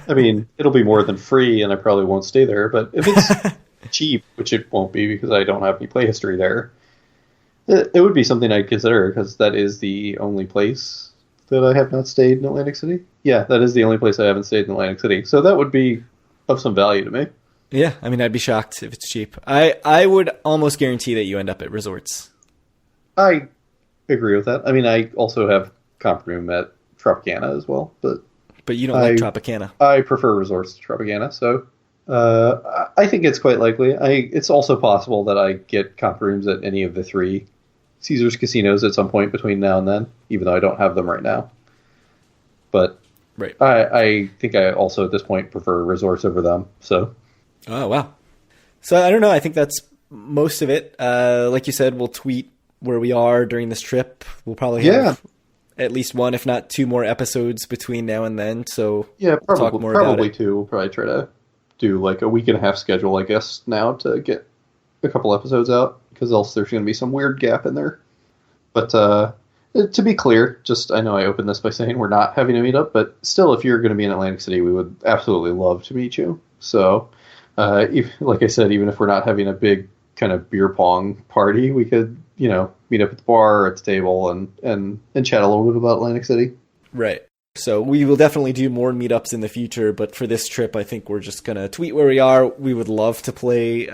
I mean, it'll be more than free, and I probably won't stay there. But if it's cheap, which it won't be because I don't have any play history there, it would be something I'd consider, because that is the only place that I have not stayed in Atlantic City. Yeah, that is the only place I haven't stayed in Atlantic City. So that would be of some value to me. Yeah, I mean, I'd be shocked if it's cheap. I would almost guarantee that you end up at resorts. I agree with that. I mean, I also have comp room at Tropicana as well, but you don't like Tropicana. I prefer resorts to Tropicana, so I think it's quite likely. It's also possible that I get comp rooms at any of the 3 Caesars casinos at some point between now and then, even though I don't have them right now. But right. I think I also at this point prefer resorts over them. So. Oh, wow. So I don't know. I think that's most of it. Like you said, we'll tweet where we are during this trip. We'll probably have at least 1, if not 2 more episodes between now and then. So yeah, we'll talk more about it. 2. We'll probably try to do like a week and a half schedule, I guess, now to get a couple episodes out, because else there's going to be some weird gap in there. But to be clear, just I know I opened this by saying we're not having a meetup, but still, if you're going to be in Atlantic City, we would absolutely love to meet you. So, like I said, even if we're not having a big kind of beer pong party, we could, meet up at the bar or at the table and chat a little bit about Atlantic City. Right. So we will definitely do more meetups in the future, but for this trip, I think we're just going to tweet where we are. We would love to play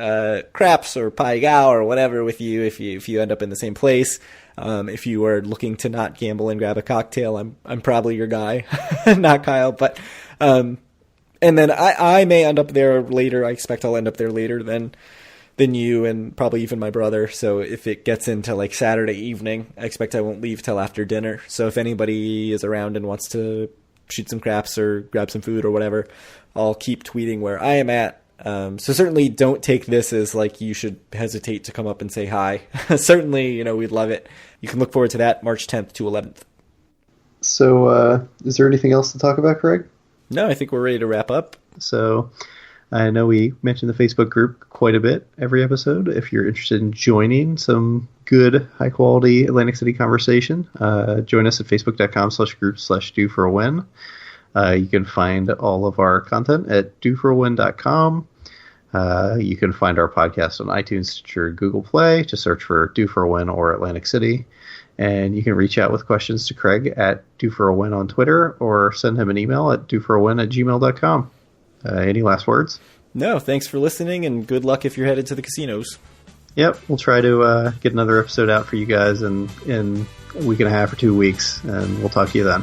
craps or Pai Gow or whatever with you if you end up in the same place. If you are looking to not gamble and grab a cocktail, I'm probably your guy, not Kyle. But and then I may end up there later. I expect I'll end up there later than you and probably even my brother. So if it gets into like Saturday evening, I expect I won't leave till after dinner. So if anybody is around and wants to shoot some craps or grab some food or whatever, I'll keep tweeting where I am at. So certainly don't take this as like you should hesitate to come up and say hi. Certainly, we'd love it. You can look forward to that March 10th to 11th. So is there anything else to talk about, Craig? No, I think we're ready to wrap up. So I know we mentioned the Facebook group quite a bit every episode. If you're interested in joining some good, high-quality Atlantic City conversation, join us at facebook.com/group/doforawin. You can find all of our content at doforawin.com. You can find our podcast on iTunes, Stitcher, Google Play. Just search for Do For A Win or Atlantic City. And you can reach out with questions to Craig at doforawin on Twitter or send him an email at doforawin@gmail.com. Any last words? No, thanks for listening, and good luck if you're headed to the casinos. Yep, we'll try to get another episode out for you guys in a week and a half or 2 weeks, and we'll talk to you then.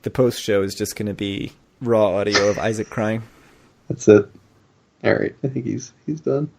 The post show is just going to be raw audio of Isaac crying. That's it. All right, I think he's done.